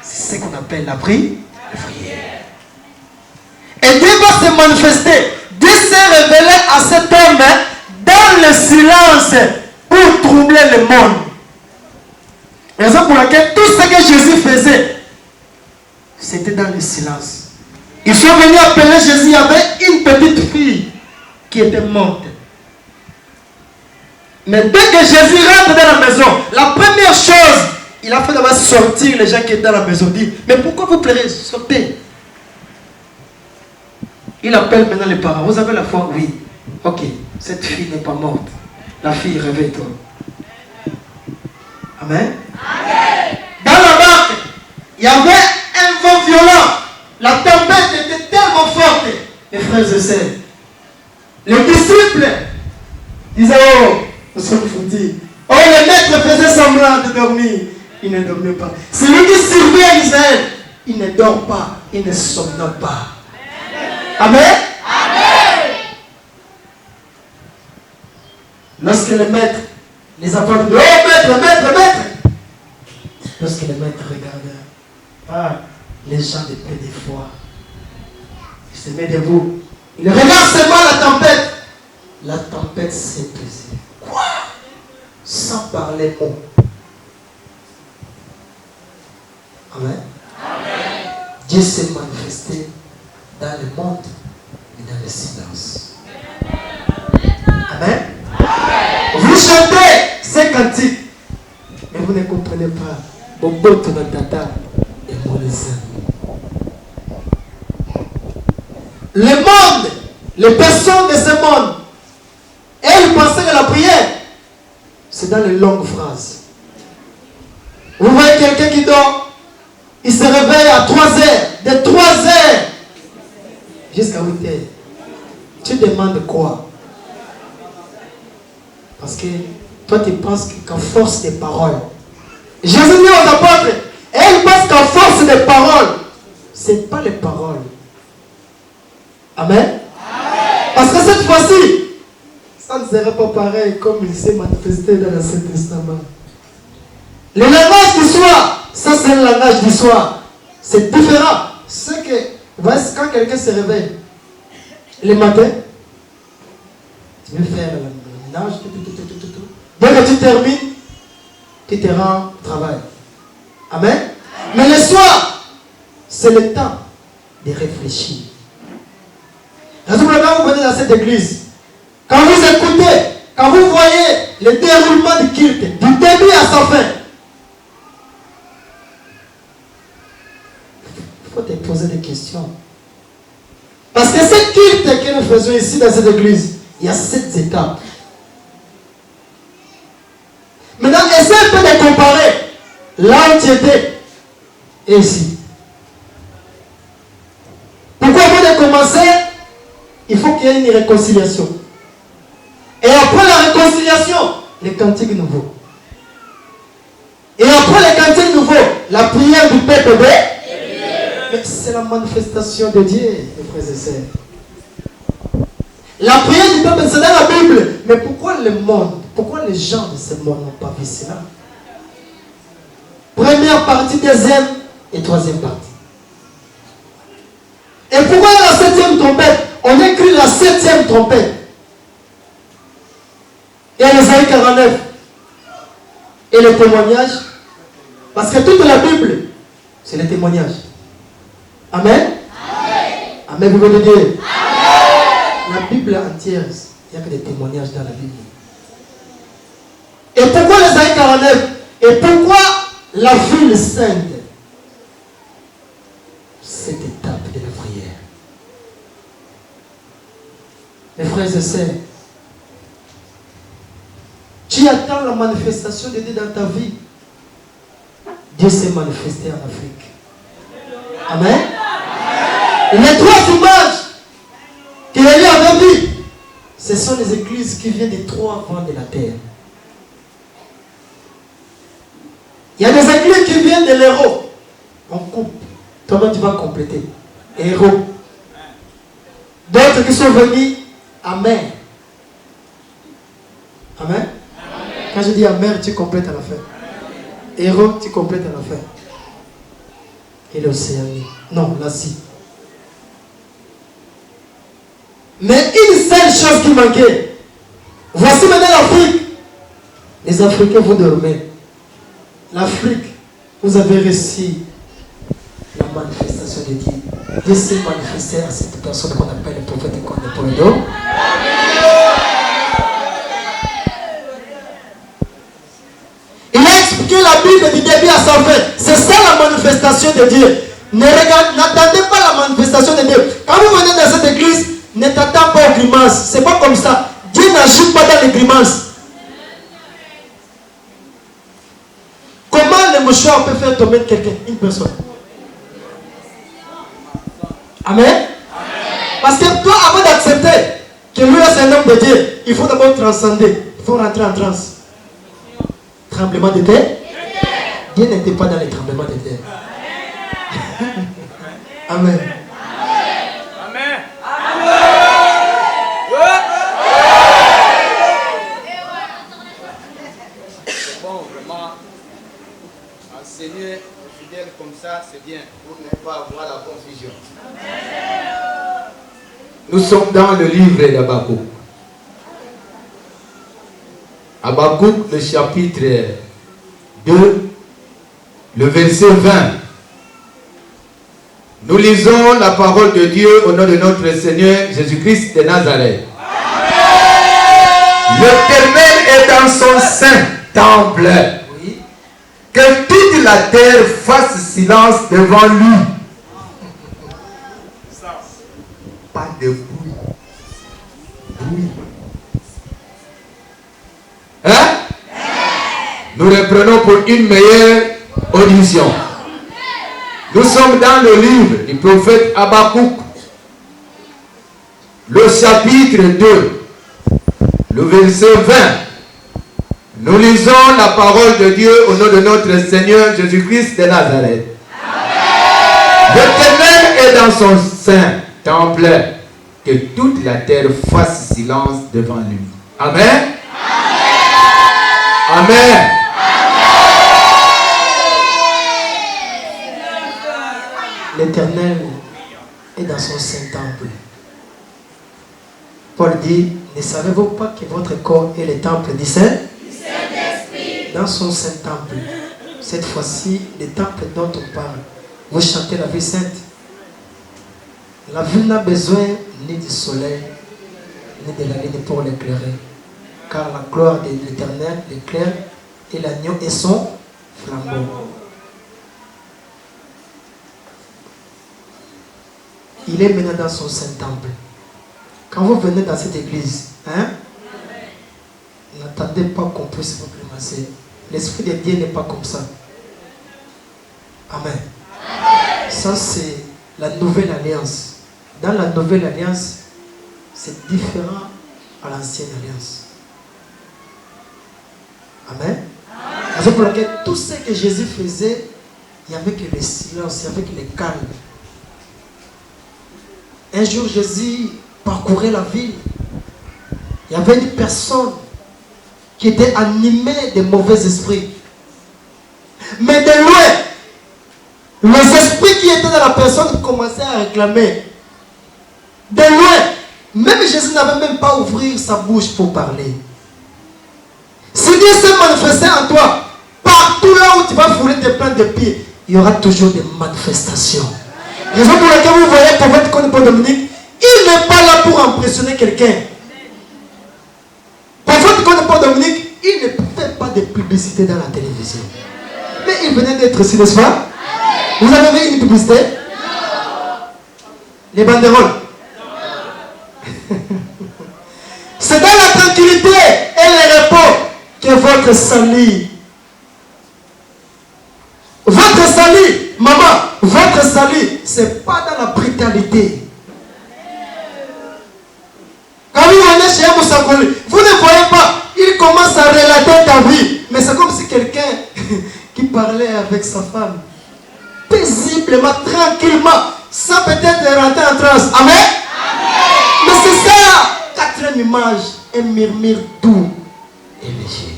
C'est ce qu'on appelle la prière. Et Dieu va se manifester. Dieu s'est révélé à cet homme dans le silence pour troubler le monde. Raison pour laquelle tout ce que Jésus faisait, c'était dans le silence. Ils sont venus appeler Jésus. Il y avait une petite fille qui était morte. Mais dès que Jésus rentre dans la maison, la première chose, il a fait d'abord sortir les gens qui étaient dans la maison. Il dit, mais pourquoi vous pleurez? Sortez. Il appelle maintenant les parents. Vous avez la foi? Oui. Ok, cette fille n'est pas morte. La fille, réveille-toi. Amen. Dans la barque, il y avait un vent violent. La tempête était tellement forte. Les frères et sœurs, les disciples disaient, oh, nous sommes foutus. Oh, le maître faisait semblant de dormir. Il ne dormait pas. Celui qui surveille Israël, il ne dort pas, il ne somnole pas. Amen. Amen. Lorsque le maître, les apôtres disent, oh maître, maître, maître. Lorsque le maître regarde, les gens de peu de foi, il se met debout. Il regarde seulement la tempête. La tempête s'est brisée. Quoi? Sans parler mot. Amen. Amen. Dieu s'est manifesté dans le monde et dans le silence. Amen. Amen. Vous chantez ces cantiques, mais vous ne comprenez pas. Boboto na tata et mon le monde, les personnes de ce monde, elles pensaient que la prière, c'est dans les longues phrases. Vous voyez quelqu'un qui dort, il se réveille à 3 heures, de 3 heures jusqu'à 8 heures. Tu demandes quoi? Parce que toi tu penses qu'à force des paroles, Jésus dit aux apôtres, et ils pensent qu'à force des paroles, ce n'est pas les paroles. Amen. Amen. Parce que cette fois-ci, ça ne serait pas pareil comme il s'est manifesté dans l'Ancien Testament. Le langage du soir, ça c'est le langage du soir. C'est différent. C'est que, voici quand quelqu'un se réveille, le matin, tu veux faire le ménage, dès que tu termines, tu te rends au travail. Amen. Mais le soir, c'est le temps de réfléchir. Raison pour laquelle vous venez dans cette église, quand vous écoutez, quand vous voyez le déroulement du culte, du début à sa fin, il faut te poser des questions. Parce que ce culte que nous faisons ici dans cette église, il y a 7 étapes. Maintenant, essaie un peu de comparer là où tu étais et ici. Pourquoi avant de commencer, il faut qu'il y ait une réconciliation. Et après la réconciliation, les cantiques nouveaux. Et après les cantiques nouveaux, la prière du peuple de... Mais c'est la manifestation de Dieu, mes frères et sœurs. La prière du peuple, c'est dans la Bible. Mais pourquoi le monde, pourquoi les gens de ce monde n'ont pas vu cela? Première partie, deuxième et troisième partie. Et pourquoi la 7e trompette? On écrit la 7e trompette. Et Ésaïe 49. Et le témoignage. Parce que toute la Bible, c'est le témoignage. Amen. Amen, vous voulez dire. Amen. La Bible entière, il n'y a que des témoignages dans la Bible. Et pourquoi Ésaïe 49? Et pourquoi la ville sainte? Cette étape de la prière. Mes frères et sœurs, tu attends la manifestation de Dieu dans ta vie. Dieu s'est manifesté en Afrique. Amen. Et les 3 images qu'il y avait vues, ce sont les églises qui viennent des 3 vents de la terre. Il y a des églises qui viennent de l'héros. On coupe. Toi-même tu vas compléter. Héros. D'autres qui sont venus Amen. Amen. Quand je dis Amen, tu complètes à la fin. Héros, tu complètes à la fin. Et l'Océanie. Non, l'Asie. Mais une seule chose qui manquait. Voici maintenant l'Afrique. Les Africains, vous dormez. L'Afrique, vous avez reçu la manifestation de Dieu. Dieu s'est manifesté à cette personne qu'on appelle le prophète et qu'on appelle le don. Il a expliqué la Bible du début à sa fin. C'est ça la manifestation de Dieu. N'attendez pas la manifestation de Dieu. Quand vous venez dans cette église, ne t'attends pas aux grimaces. C'est pas comme ça. Dieu n'agit pas dans les grimaces. Comment le mouchoir peut faire tomber quelqu'un, une personne? Amen. Parce que toi, avant d'accepter que lui c'est un homme de Dieu, il faut d'abord transcender. Il faut rentrer en transe. Tremblement de terre. Dieu n'était pas dans les tremblements de terre. Amen. Amen. C'est bon, vraiment. Enseigner aux fidèles comme ça, c'est bien, pour ne pas avoir la confusion. Nous sommes dans le livre d'Habakkuk. Habakkuk, le chapitre 2, le verset 20. Nous lisons la parole de Dieu au nom de notre Seigneur Jésus-Christ de Nazareth. L'Éternel est dans son saint temple. Que toute la terre fasse silence devant lui. Pas de bruit. Hein? Nous reprenons pour une meilleure audition. Nous sommes dans le livre du prophète Habakkuk, le chapitre 2, le verset 20. Nous lisons la parole de Dieu au nom de notre Seigneur Jésus-Christ de Nazareth. L'Éternel est dans son saint temple, que toute la terre fasse silence devant lui. Amen. Amen. L'Éternel est dans son saint temple. Paul dit, ne savez-vous pas que votre corps est le temple du Saint-Esprit? Dans son saint temple. Cette fois-ci, le temple dont on parle. Vous chantez la vie sainte. La ville n'a besoin ni du soleil, ni de la lune pour l'éclairer. Car la gloire de l'Éternel l'éclaire et l'agneau est son flambeau. Il est maintenant dans son saint temple. Quand vous venez dans cette église, n'attendez pas qu'on puisse vous grimacer. L'Esprit de Dieu n'est pas comme ça. Amen. Ça, c'est la nouvelle alliance. Dans la nouvelle alliance, c'est différent à l'ancienne alliance. Amen. C'est pour laquelle tout ce que Jésus faisait, il n'y avait que le silence, il n'y avait que le calme. Un jour, Jésus parcourait la ville. Il y avait une personne qui était animée de mauvais esprits. Mais de loin, les esprits qui étaient dans la personne commençaient à réclamer. De loin, même Jésus n'avait même pas ouvert sa bouche pour parler. Si Dieu s'est manifesté en toi, partout là où tu vas fouler tes plans de pied, il y aura toujours des manifestations. Raison pour laquelle vous voyez prophète Paul Dominique, il n'est pas là pour impressionner quelqu'un. Prophète Paul Dominique, il ne fait pas de publicité dans la télévision. Mais il venait d'être ici, n'est-ce pas? Vous avez vu une publicité? Les banderoles. C'est dans la tranquillité et le repos que votre salut. Votre salut, maman, votre salut, c'est pas dans la brutalité. Quand vous venez chez un Moussakoli, vous ne voyez pas, il commence à relater ta vie. Mais c'est comme si quelqu'un qui parlait avec sa femme, paisiblement, tranquillement, sans peut-être rentrer en transe. Amen? Amen. Mais c'est ça, quatrième image, un murmure doux et léger.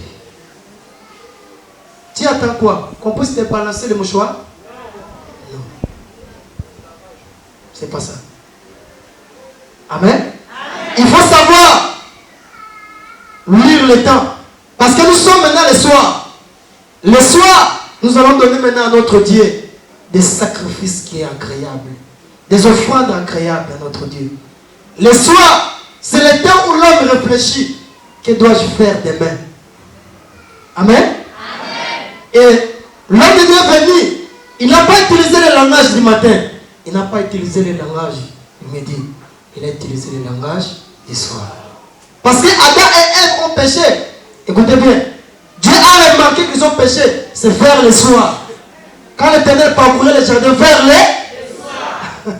Tu attends quoi? Qu'on puisse te balancer le mouchoir? Non. C'est pas ça. Amen? Amen. Il faut savoir lire le temps. Parce que nous sommes maintenant le soir. Le soir, nous allons donner maintenant à notre Dieu des sacrifices qui sont agréables. Des offrandes agréables à notre Dieu. Le soir, c'est le temps où l'homme réfléchit. Que dois-je faire demain? Amen? Et l'homme de Dieu est venu. Il n'a pas utilisé le langage du matin. Il n'a pas utilisé le langage du midi. Il a utilisé le langage du soir. Parce que Adam et Ève ont péché. Écoutez bien. Dieu a remarqué qu'ils ont péché. C'est vers le soir. Quand l'Éternel parcourait le jardin vers le soir.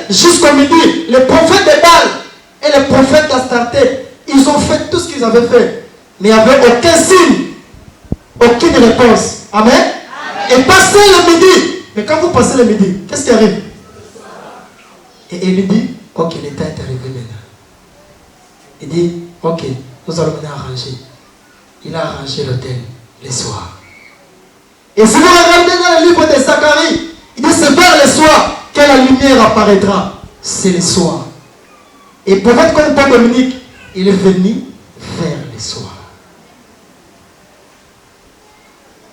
jusqu'au midi, les prophètes de Baal et les prophètes d'Astarté, ils ont fait tout ce qu'ils avaient fait. Mais il n'y avait aucun signe, aucune réponse. Amen. Et passez le midi. Mais quand vous passez le midi, qu'est-ce qui arrive? Et il dit, ok, le temps est arrivé maintenant. Il dit, ok, nous allons maintenant arranger. Il a arrangé l'autel le soir. Et si vous regardez dans le livre de Zacharie, il dit, c'est vers le soir que la lumière apparaîtra. C'est le soir. Et pour être comme Paul Dominique, il est venu vers le soir.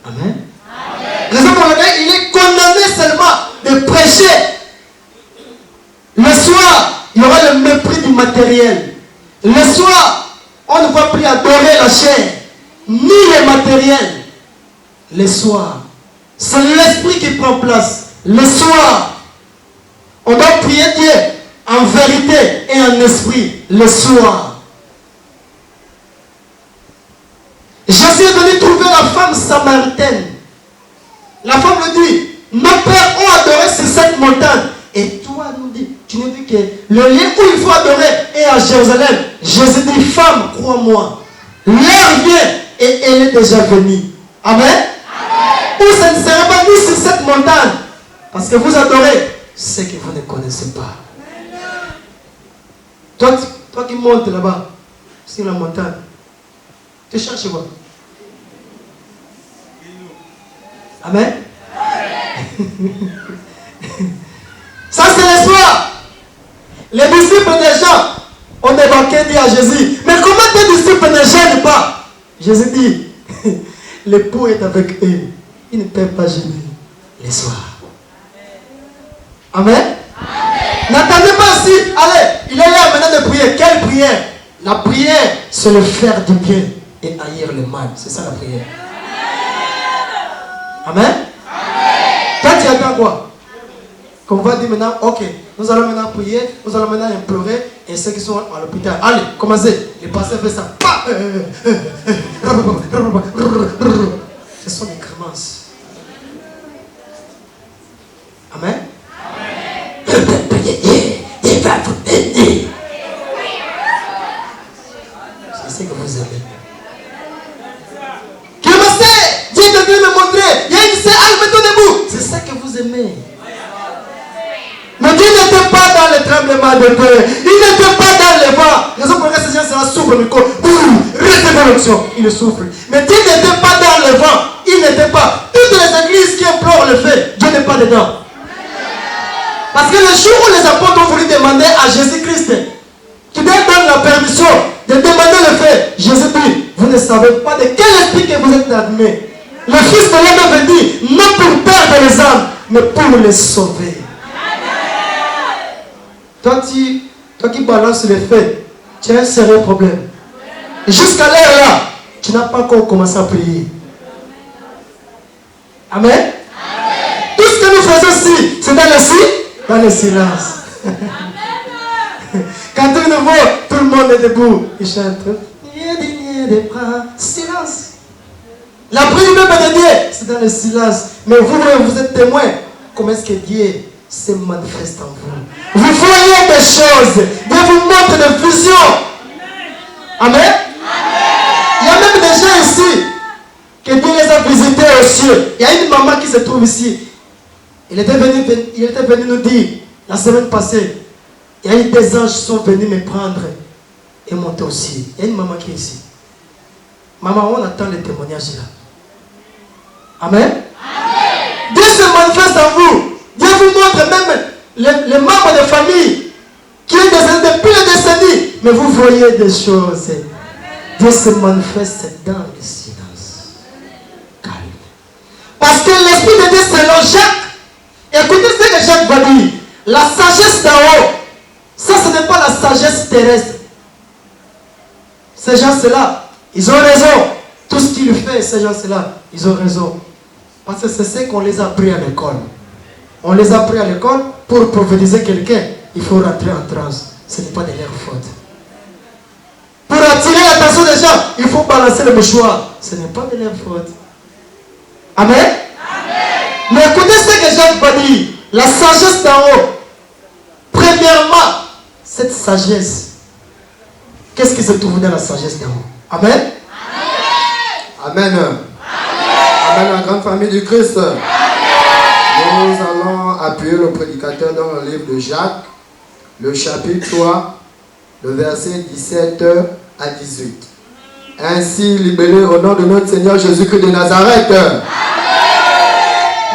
Amen. Raison pour laquelle il est condamné seulement de prêcher. Le soir, il y aura le mépris du matériel. Le soir, on ne va plus adorer la chair, ni le matériel. Le soir, c'est l'esprit qui prend place. Le soir, on doit prier Dieu en vérité et en esprit. Le soir. Jésus est venu trouver la femme samaritaine. La femme lui dit, nos pères ont adoré sur cette montagne. Et toi, tu nous dis que le lieu où il faut adorer est à Jérusalem. Jésus dit, femme, crois-moi, l'heure vient et elle est déjà venue. Amen. Ou ce ne serait pas ni sur cette montagne. Parce que vous adorez ce que vous ne connaissez pas. Toi qui montes là-bas, sur la montagne, tu cherches quoi? Amen. Ça c'est le soir. Les disciples des gens ont débarqué dit à Jésus, mais comment tes disciples ne gênent pas? Jésus dit, l'époux est avec eux. Ils ne peuvent pas gêner les soirs. Amen. N'attendez pas si, allez, il est là maintenant de prier. Quelle prière? La prière, c'est le faire du bien et haïr le mal. C'est ça la prière. Amen. Toi tu attends quoi? Qu'on va dire maintenant, ok, nous allons maintenant prier, nous allons maintenant implorer, et ceux qui sont à l'hôpital, allez, commencez. Les pasteurs font ça. Ce sont des crémences. Amen. Il va vous aider. C'est ce que vous aimez. Commencez. Dieu est venu me montrer. Il y a une salle, mettons debout. C'est ça que vous aimez. Mais Dieu n'était pas dans le tremblement de terre. Il n'était pas dans le vent. Raison pour laquelle ces gens sera souffle le corps. Restez l'onction. Il souffle. Mais Dieu n'était pas dans le vent. Il n'était pas. Toutes les églises qui implorent le fait, Dieu n'est pas dedans. Parce que le jour où les apôtres ont voulu demander à Jésus-Christ qui donne la permission de demander le fait, Jésus dit, vous ne savez pas de quel esprit que vous êtes admis. Le Fils de l'homme avait dit, non pour perdre les âmes, mais pour les sauver. Toi qui balances les faits, tu as un sérieux problème. Jusqu'à l'heure là, tu n'as pas encore commencé à prier. Amen. Tout ce que nous faisons ici, c'est dans le silence. Quand tout le monde, tout le monde est debout, il chante. Silence. La prière même de Dieu, c'est dans le silence. Mais vous êtes témoins. Comment est-ce que Dieu se manifeste en vous? Vous voyez des choses. Dieu vous montre des visions. Amen. Il y a même des gens ici que Dieu les a visités aux cieux. Il y a une maman qui se trouve ici. Il était venu nous dire la semaine passée, il y a eu des anges qui sont venus me prendre et monter aussi. Il y a une maman qui est ici. Maman, on attend le témoignage là. Amen. Dieu se manifeste en vous. Dieu vous montre même les membres de famille qui est décédé depuis les décennies. Mais vous voyez des choses. Dieu se manifeste dans le silence. Calme. Parce que l'Esprit de Dieu selon Jacques. Écoutez ce que Jacques va dire. La sagesse d'en haut. Ça, ce n'est pas la sagesse terrestre. Ces gens-là, ils ont raison. Tout ce qu'ils font, ces gens-là, ils ont raison. Parce que c'est ce qu'on les a appris à l'école. On les a appris à l'école pour prophétiser quelqu'un. Il faut rentrer en transe. Ce n'est pas de leur faute. Pour attirer l'attention des gens, il faut balancer le mouchoir. Ce n'est pas de leur faute. Amen. Amen. Mais écoutez ce que Jacques va dire. La sagesse d'en haut. Première premièrement, cette sagesse, qu'est-ce qui se trouve dans la sagesse d'en haut? Amen. Amen. Amen, la grande famille du Christ. Amen. Nous allons appuyer le prédicateur dans le livre de Jacques, le chapitre 3, le verset 17 à 18. Ainsi libéré au nom de notre Seigneur Jésus-Christ de Nazareth. Amen.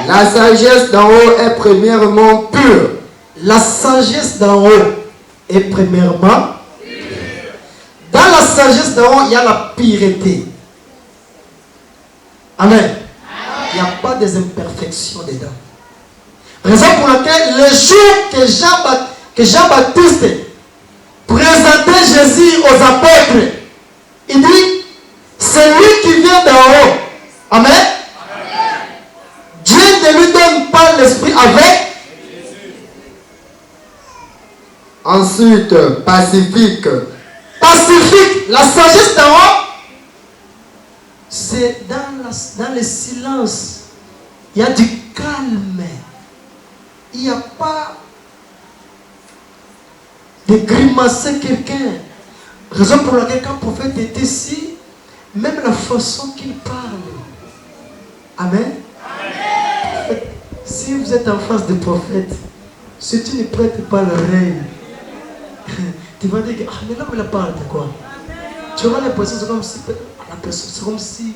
La sagesse d'en haut est premièrement pure. La sagesse d'en haut est premièrement pure. Dans la sagesse d'en haut, il y a la pureté. Amen. Il n'y a pas des imperfections dedans. Raison pour laquelle le jour que Jean-Baptiste présentait Jésus aux apôtres, il dit, c'est lui qui vient d'en haut. Amen. Dieu ne lui donne pas l'esprit avec. Ensuite, pacifique. Pacifique, la sagesse d'en haut, c'est dans le silence. Il y a du calme. Il n'y a pas de grimacer quelqu'un. Raison pour laquelle quand le prophète est ici, même la façon qu'il parle. Amen. Amen. Si vous êtes en face du prophète, si tu ne prêtes pas l'oreille, tu vas dire, ah mais l'homme il parle de quoi? Tu auras l'impression c'est comme si la personne, c'est comme si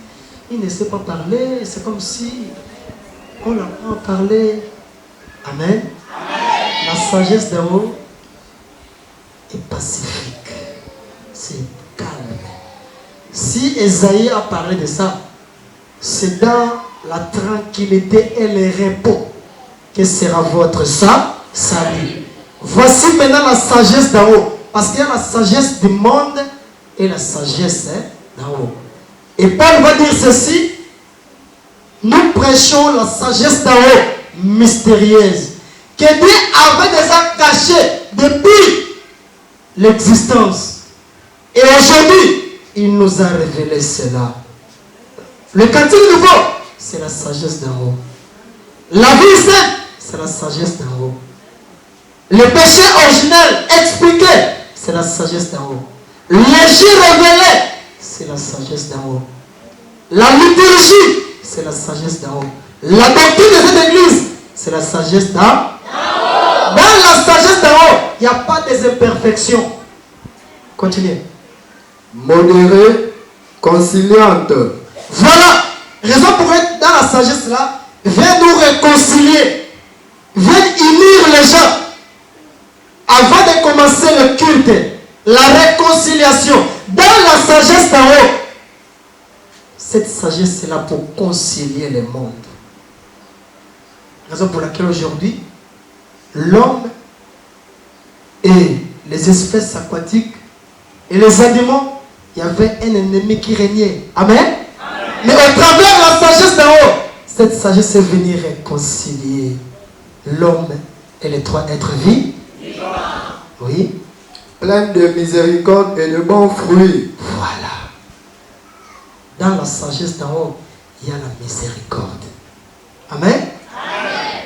il ne sait pas parler, c'est comme si on l'apprend à parler. Amen. Amen. La sagesse d'en haut est pacifique. C'est calme. Si Esaïe a parlé de ça, c'est dans la tranquillité et le repos que sera votre salut. Voici maintenant la sagesse d'en haut. Parce qu'il y a la sagesse du monde et la sagesse d'en haut. Et Paul va dire ceci. Nous prêchons la sagesse d'en haut, mystérieuse, que Dieu avait déjà cachée depuis l'existence. Et aujourd'hui, il nous a révélé cela. Le cantique nouveau, c'est la sagesse d'en haut. La vie sainte, c'est la sagesse d'en haut. Le péché originel expliqué, c'est la sagesse d'en haut. L'égir révélé, c'est la sagesse d'en haut. La liturgie, c'est la sagesse d'en haut. La doctrine de cette église, c'est la sagesse d'en haut. Dans la sagesse d'en haut, il n'y a pas des imperfections. Continuez. Modérée, conciliante. Voilà. Raison pour être dans la sagesse là, vient nous réconcilier. Vient unir les gens. Avant de commencer le culte, la réconciliation. Dans la sagesse d'en haut, cette sagesse est là pour concilier les mondes. Raison pour laquelle aujourd'hui, l'homme et les espèces aquatiques et les animaux, il y avait un ennemi qui régnait. Amen. Amen. Mais au travers de la sagesse d'en haut, cette sagesse est venue réconcilier l'homme et les trois êtres vivants. Oui. Pleine de miséricorde et de bons fruits. Voilà. Dans la sagesse d'en haut, il y a la miséricorde. Amen. Amen.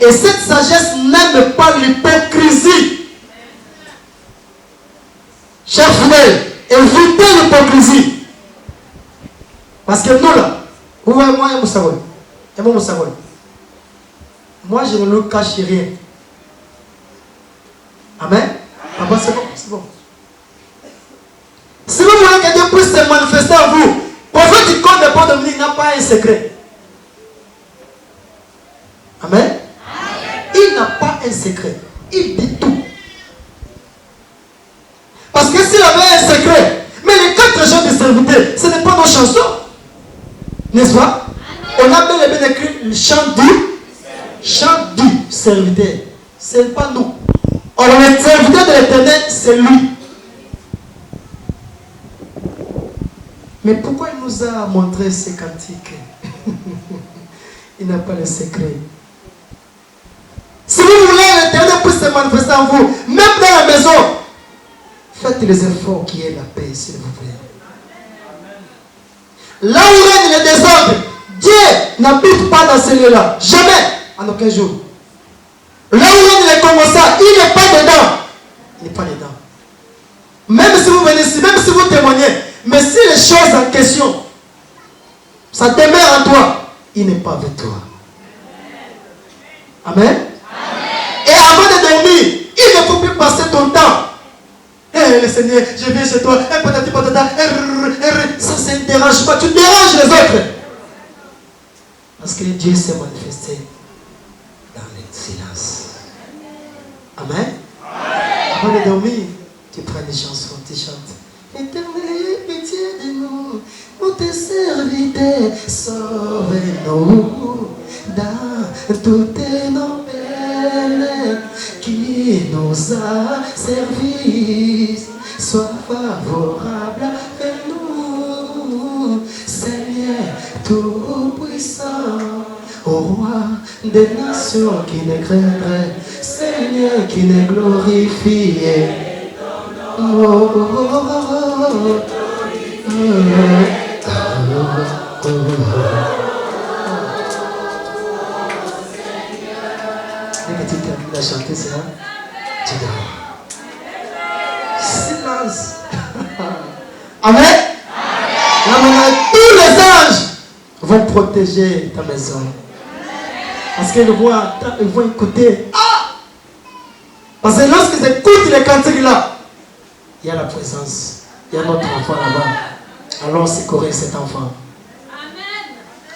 Et cette sagesse n'aime pas l'hypocrisie. Chers frères, évitez l'hypocrisie. Parce que nous là, moi, je ne le cache rien. Amen. Papa, c'est bon, c'est bon. Si vous voulez que Dieu puisse se manifester en vous, le prophète du corps de Paul Dominique n'a pas un secret. Amen. Amen. Il n'a pas un secret. Il dit tout. Parce que s'il avait un secret, mais les 4 jours de serviteur, ce n'est pas nos chansons. N'est-ce pas? Amen. On a bel et bien écrit le chant du serviteur. Ce n'est pas nous. Or, le serviteur de l'Éternel, c'est lui. Mais pourquoi il nous a montré ces cantiques? Il n'a pas le secret. Si vous voulez l'Éternel puisse se manifester en vous, même dans la maison, faites les efforts qui est la paix, s'il vous plaît. Là où règne le désordre, Dieu n'habite pas dans ce lieu-là. Jamais, en aucun jour. Là où règne les commensats, il n'est pas dedans. n'est pas dedans. Même si vous venez ici, même si vous témoignez, mais si les choses en question, ça demeure en toi, il n'est pas avec toi. Amen. Et avant de dormir, il ne faut plus passer ton temps. Hey, le Seigneur, je viens chez toi. Hey, patati patata. Ça, c'est un dérangement. Tu déranges les autres. Parce que Dieu s'est manifesté dans le silence. Amen. Avant de dormir, tu prends des chansons, tu chantes. Éternel, pitié de nous, nous te serviteurs, sauve-nous dans toutes nos peines qui nous a servi. Sois favorable à nous, Seigneur tout-puissant, au roi des nations qui ne craindrait, Seigneur qui ne glorifiait. Dès que tu termines à chanter ça, tu dors. Silence. Amen. Là maintenant, tous les anges vont protéger ta maison. Parce qu'ils vont écouter. Ah! Parce que lorsqu'ils écoutent les cantiques là, il y a la présence. Il y a notre enfant là-bas. Allons sécuriser cet enfant.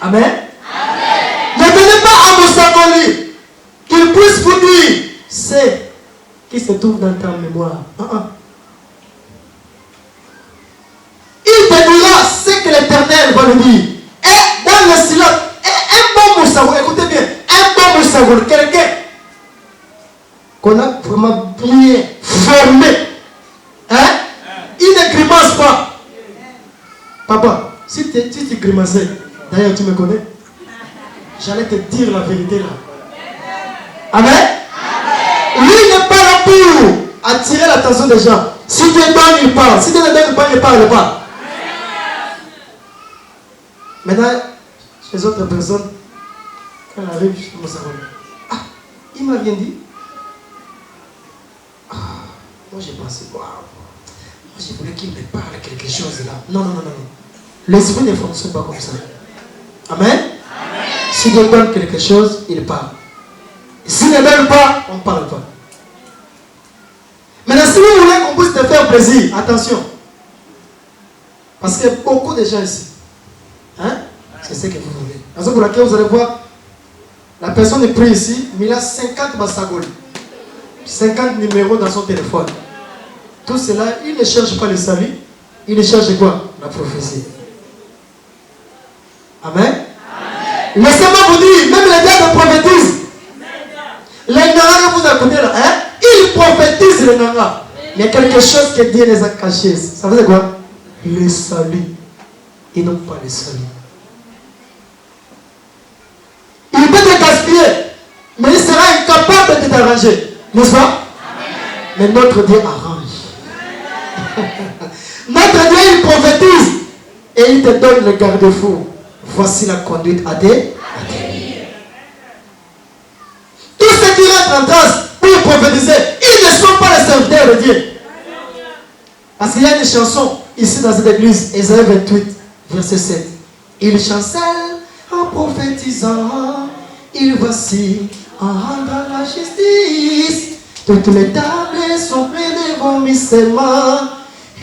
Amen. Amen. Ne donnez pas à vos sacrés qu'il puisse vous dire c'est qui se trouve dans ta mémoire. Il te dira ce que l'Éternel va lui dire. Et dans le silence, un bon moussaoul, écoutez bien, un bon moussaoul, quelqu'un qu'on a vraiment bien formé. Hein? Il ne grimace pas. Papa, si tu grimaçais, d'ailleurs tu me connais, j'allais te dire la vérité là. Amen. Lui n'est pas là pour attirer l'attention des gens. Si Dieu donne, il parle. Si Dieu ne donne pas, il ne parle pas. Maintenant, chez les autres personnes, quand elle arrive, je commence à voir. Ah, il m'a bien dit. Ah, moi j'ai pensé, waouh. Moi je voulais qu'il me parle quelque chose là. Non. L'esprit ne fonctionne pas comme ça. Amen. Si Dieu donne quelque chose, il parle. S'il ne donne pas, on ne parle pas. Maintenant, si vous voulez qu'on puisse te faire plaisir, attention. Parce qu'il y a beaucoup de gens ici. Hein? C'est ce que vous voulez. Raison pour laquelle vous allez voir, la personne est prise ici, mais il a 50 bassagoles. 50 numéros dans son téléphone. Tout cela, il ne cherche pas le salut. Il ne cherche quoi? La prophétie. Amen. Laissez-moi vous dire, même les diables prophétisent. Les nanas que vous écoutez là, hein? Ils prophétisent les nanas. Il y a quelque chose que Dieu les a cachés. Ça veut dire quoi? Le salut. Ils n'ont pas le salut. Il peut te gaspiller, mais il sera incapable de t'arranger. N'est-ce pas? Mais notre Dieu arrange. Notre Dieu, il prophétise et il te donne le garde-fou. Voici la conduite à des. Tous ceux qui rentrent en transe pour prophétiser, ils ne sont pas les serviteurs de Dieu. Parce qu'il y a une chanson ici dans cette église, Ésaïe 28, verset 7. Il chancelle en prophétisant, il voici en rendant la justice. Toutes les tables sont pleines de vomissements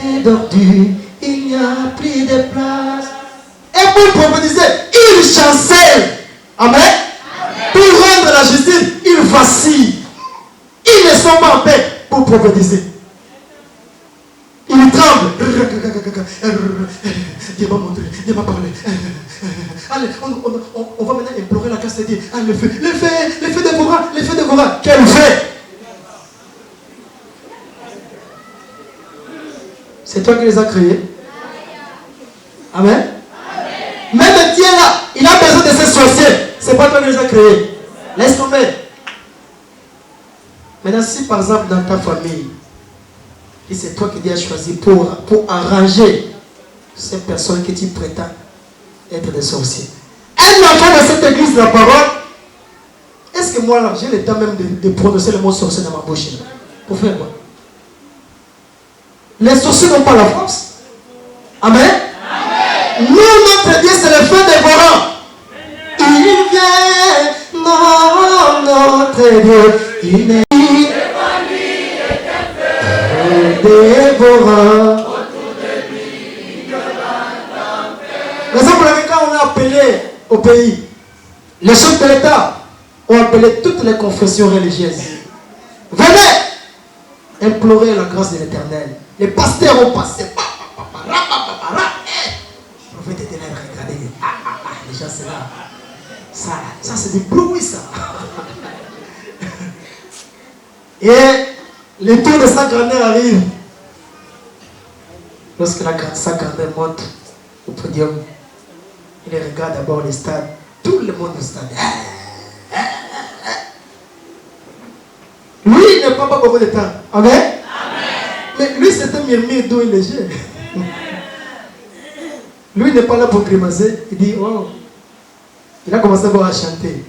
et d'ordures, il n'y a plus de place. Et pour prophétiser, il chancelle. Amen. Pour rendre la justice, il vacille. Ils ne sont pas en paix pour prophétiser. Il tremble. Dieu m'a montré, Dieu m'a parlé. Allez, on va maintenant implorer la grâce de Dieu. Ah, le feu dévorant. Quel feu? C'est toi qui les as créés. Amen. Même Dieu là, il a besoin de ces sorciers. C'est pas toi qui les as créés. Laisse tomber. Maintenant, si par exemple dans ta famille, et c'est toi qui Dieu a choisi pour arranger ces personnes que tu prétends être des sorciers. Un enfant dans cette église de la parole, est-ce que moi là, j'ai le temps même de prononcer le mot sorcier dans ma bouche là? Pour faire quoi? Les sorciers n'ont pas la force. Amen. Nous, notre Dieu, c'est le feu dévorant. Il vient, non, notre Dieu, il est dévorant. Raison pour laquelle quand on a appelé au pays, les chefs de l'État ont appelé toutes les confessions religieuses. Venez implorer la grâce de l'Éternel. Les pasteurs ont passé. Le prophète était là, regardez. Les gens, c'est là. Ça c'est du bruit, ça. Et les tours de sa grandeur arrivent. Lorsque sa grandeur monte au podium, il regarde d'abord le stade. Tout le monde au stade. Lui, il ne prend pas beaucoup de temps. Amen. Mais lui, c'est un murmure doux et léger. Lui, il n'est pas là pour grimacer. Il dit, oh. Il a commencé à chanter.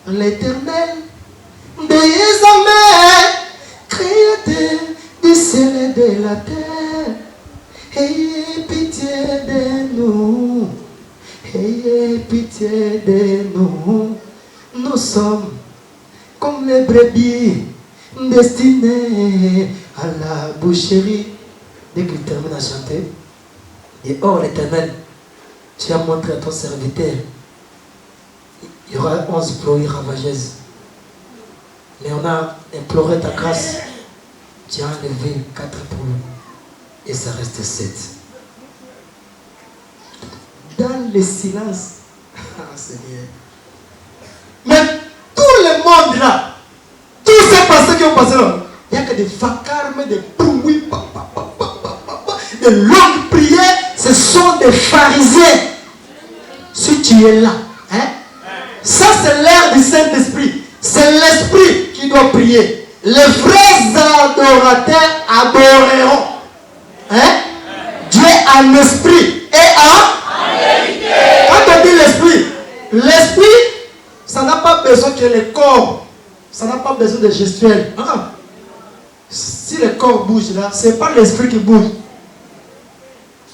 L'Éternel, désormais, créateur du ciel et de la terre, ayez pitié de nous. Ayez pitié de nous. Nous sommes comme les brebis destinés à la boucherie. Dès qu'il termine à chanter, et oh l'Éternel, tu as montré à ton serviteur, il y aura 11 ployes ravageuses. Mais on a imploré ta grâce, tu as enlevé 4 poules et ça reste 7. Dans le silence, Seigneur. Mais tout le monde là, tous ces pasteurs qui ont passé là, il n'y a que des vacarmes, des bruits, de longues prières. Ce sont des pharisiens. Si tu es là, hein? Ça c'est l'air du Saint-Esprit. C'est l'Esprit qui doit prier. Les vrais adorateurs adoreront. Hein? Dieu en esprit et en vérité. Quand on dit l'Esprit, l'Esprit, ça n'a pas besoin que le corps, ça n'a pas besoin de gestuelle. Si le corps bouge là, ce n'est pas l'Esprit qui bouge.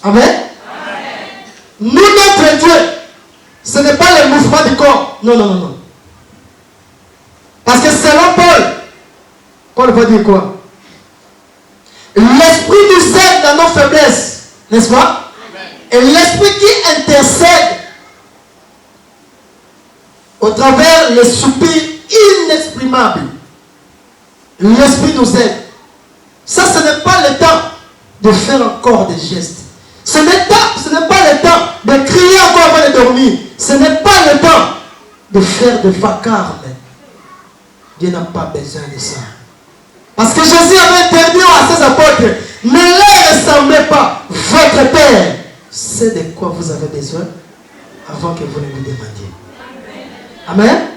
Amen. Nous, notre Dieu, ce n'est pas le mouvement du corps. Non, non, non, non. Parce que selon Paul va dire quoi? L'Esprit nous aide dans nos faiblesses, n'est-ce pas? Et l'Esprit qui intercède au travers les soupirs inexprimables. L'Esprit nous aide. Ça, ce n'est pas le temps de faire encore des gestes. Ce n'est pas le temps de crier encore avant de dormir. Ce n'est pas le temps de faire des vacarmes. Dieu n'a pas besoin de ça. Parce que Jésus avait interdit à ses apôtres, ne les ressemblez pas. Votre Père sait de quoi vous avez besoin avant que vous ne lui demandiez. Amen.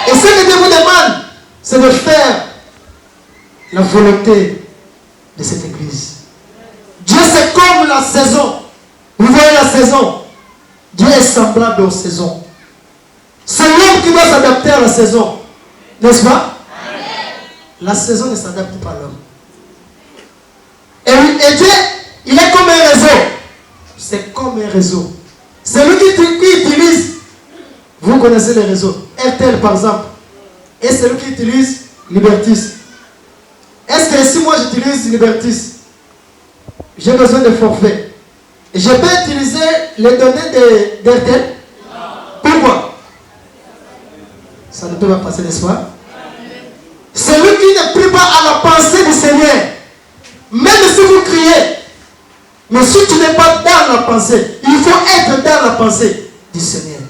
Et ce que Dieu vous demande, c'est de faire la volonté de cette église. Dieu, c'est comme la saison. Vous voyez la saison. Dieu est semblable aux saisons. C'est l'homme qui doit s'adapter à la saison. N'est-ce pas? La saison ne s'adapte pas à l'homme. Et Dieu, il est comme un réseau. C'est comme un réseau. C'est lui qui utilise. Vous connaissez les réseaux. RTL par exemple. Et c'est lui qui utilise Libertis. Est-ce que si moi j'utilise Libertis, j'ai besoin de forfait, je peux utiliser les données d'RTL? Pourquoi? Ça ne peut pas passer, n'est-ce pas? Celui qui ne prie pas à la pensée du Seigneur, même si vous criez, mais si tu n'es pas dans la pensée, il faut être dans la pensée du Seigneur.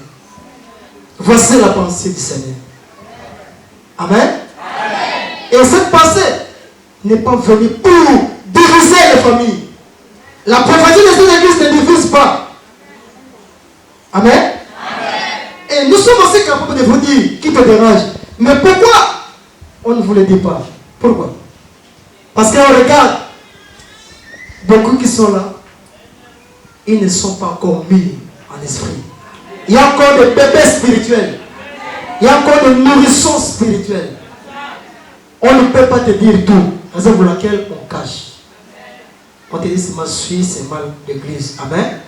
Voici la pensée du Seigneur. Amen. Et cette pensée n'est pas venue pour diviser les familles. La prophétie de cette église ne divise pas. Amen. Et nous sommes aussi capables de vous dire qui te dérange. Mais pourquoi on ne vous le dit pas? Pourquoi? Parce qu'on regarde beaucoup qui sont là, ils ne sont pas encore mis en esprit. Il y a encore des bébés spirituels. Il y a encore des nourrissons spirituels. On ne peut pas te dire tout, raison pour laquelle on cache. on te dit c'est mal suivi, c'est mal l'église. Amen.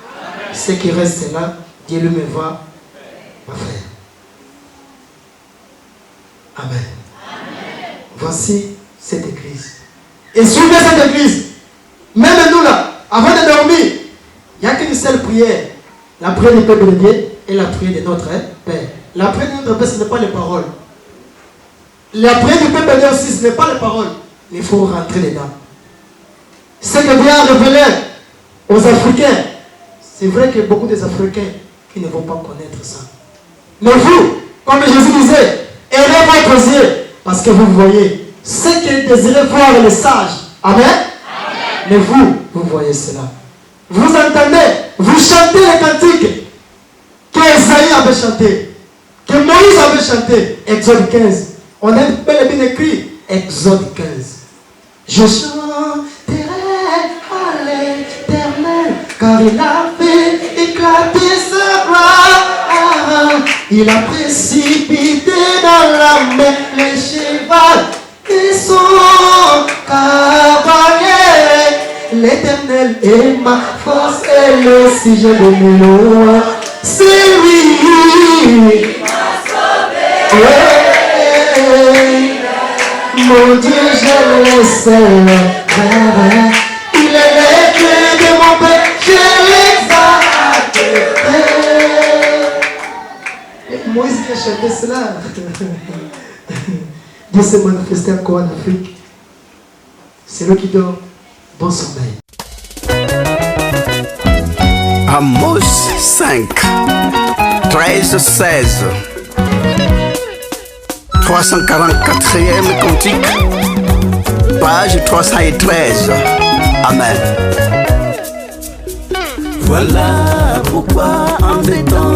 Ce qui reste là, Dieu lui-même va faire. Amen. Voici cette église. Et suivez cette église. Même nous là, avant de dormir, il n'y a qu'une seule prière. La prière du peuple de Dieu et la prière de notre Père. La prière de notre Père, ce n'est pas les paroles. La prière du peuple de Dieu aussi, ce n'est pas les paroles. Il faut rentrer dedans. Ce que Dieu a révélé aux Africains, c'est vrai qu'il y a beaucoup des Africains qui ne vont pas connaître ça. Mais vous, comme Jésus disait, aimez votre yeux, parce que vous voyez ce que désirez voir les sages. Amen. Mais vous voyez cela. Vous entendez, vous chantez les cantiques que Esaïe avait chanté, que Moïse avait chanté. Exode 15. On a bel et bien écrit Exode 15. Je chanterai à l'Éternel, car il a fait éclater sa gloire. Il a précipité dans la mer les chevaux et son cavalier. L'Éternel est ma force et le sujet de mes lois. C'est lui qui m'a sauvé. Mon Dieu, je le sais. Il est le Dieu de mon Père, je l'exalte. Et Moïse qui a chanté cela. Dieu s'est manifesté encore en Afrique. C'est lui qui dort. Bon sommeil. Amos 5, 13, 16. 344e cantique, page 313. Amen. Voilà pourquoi en des temps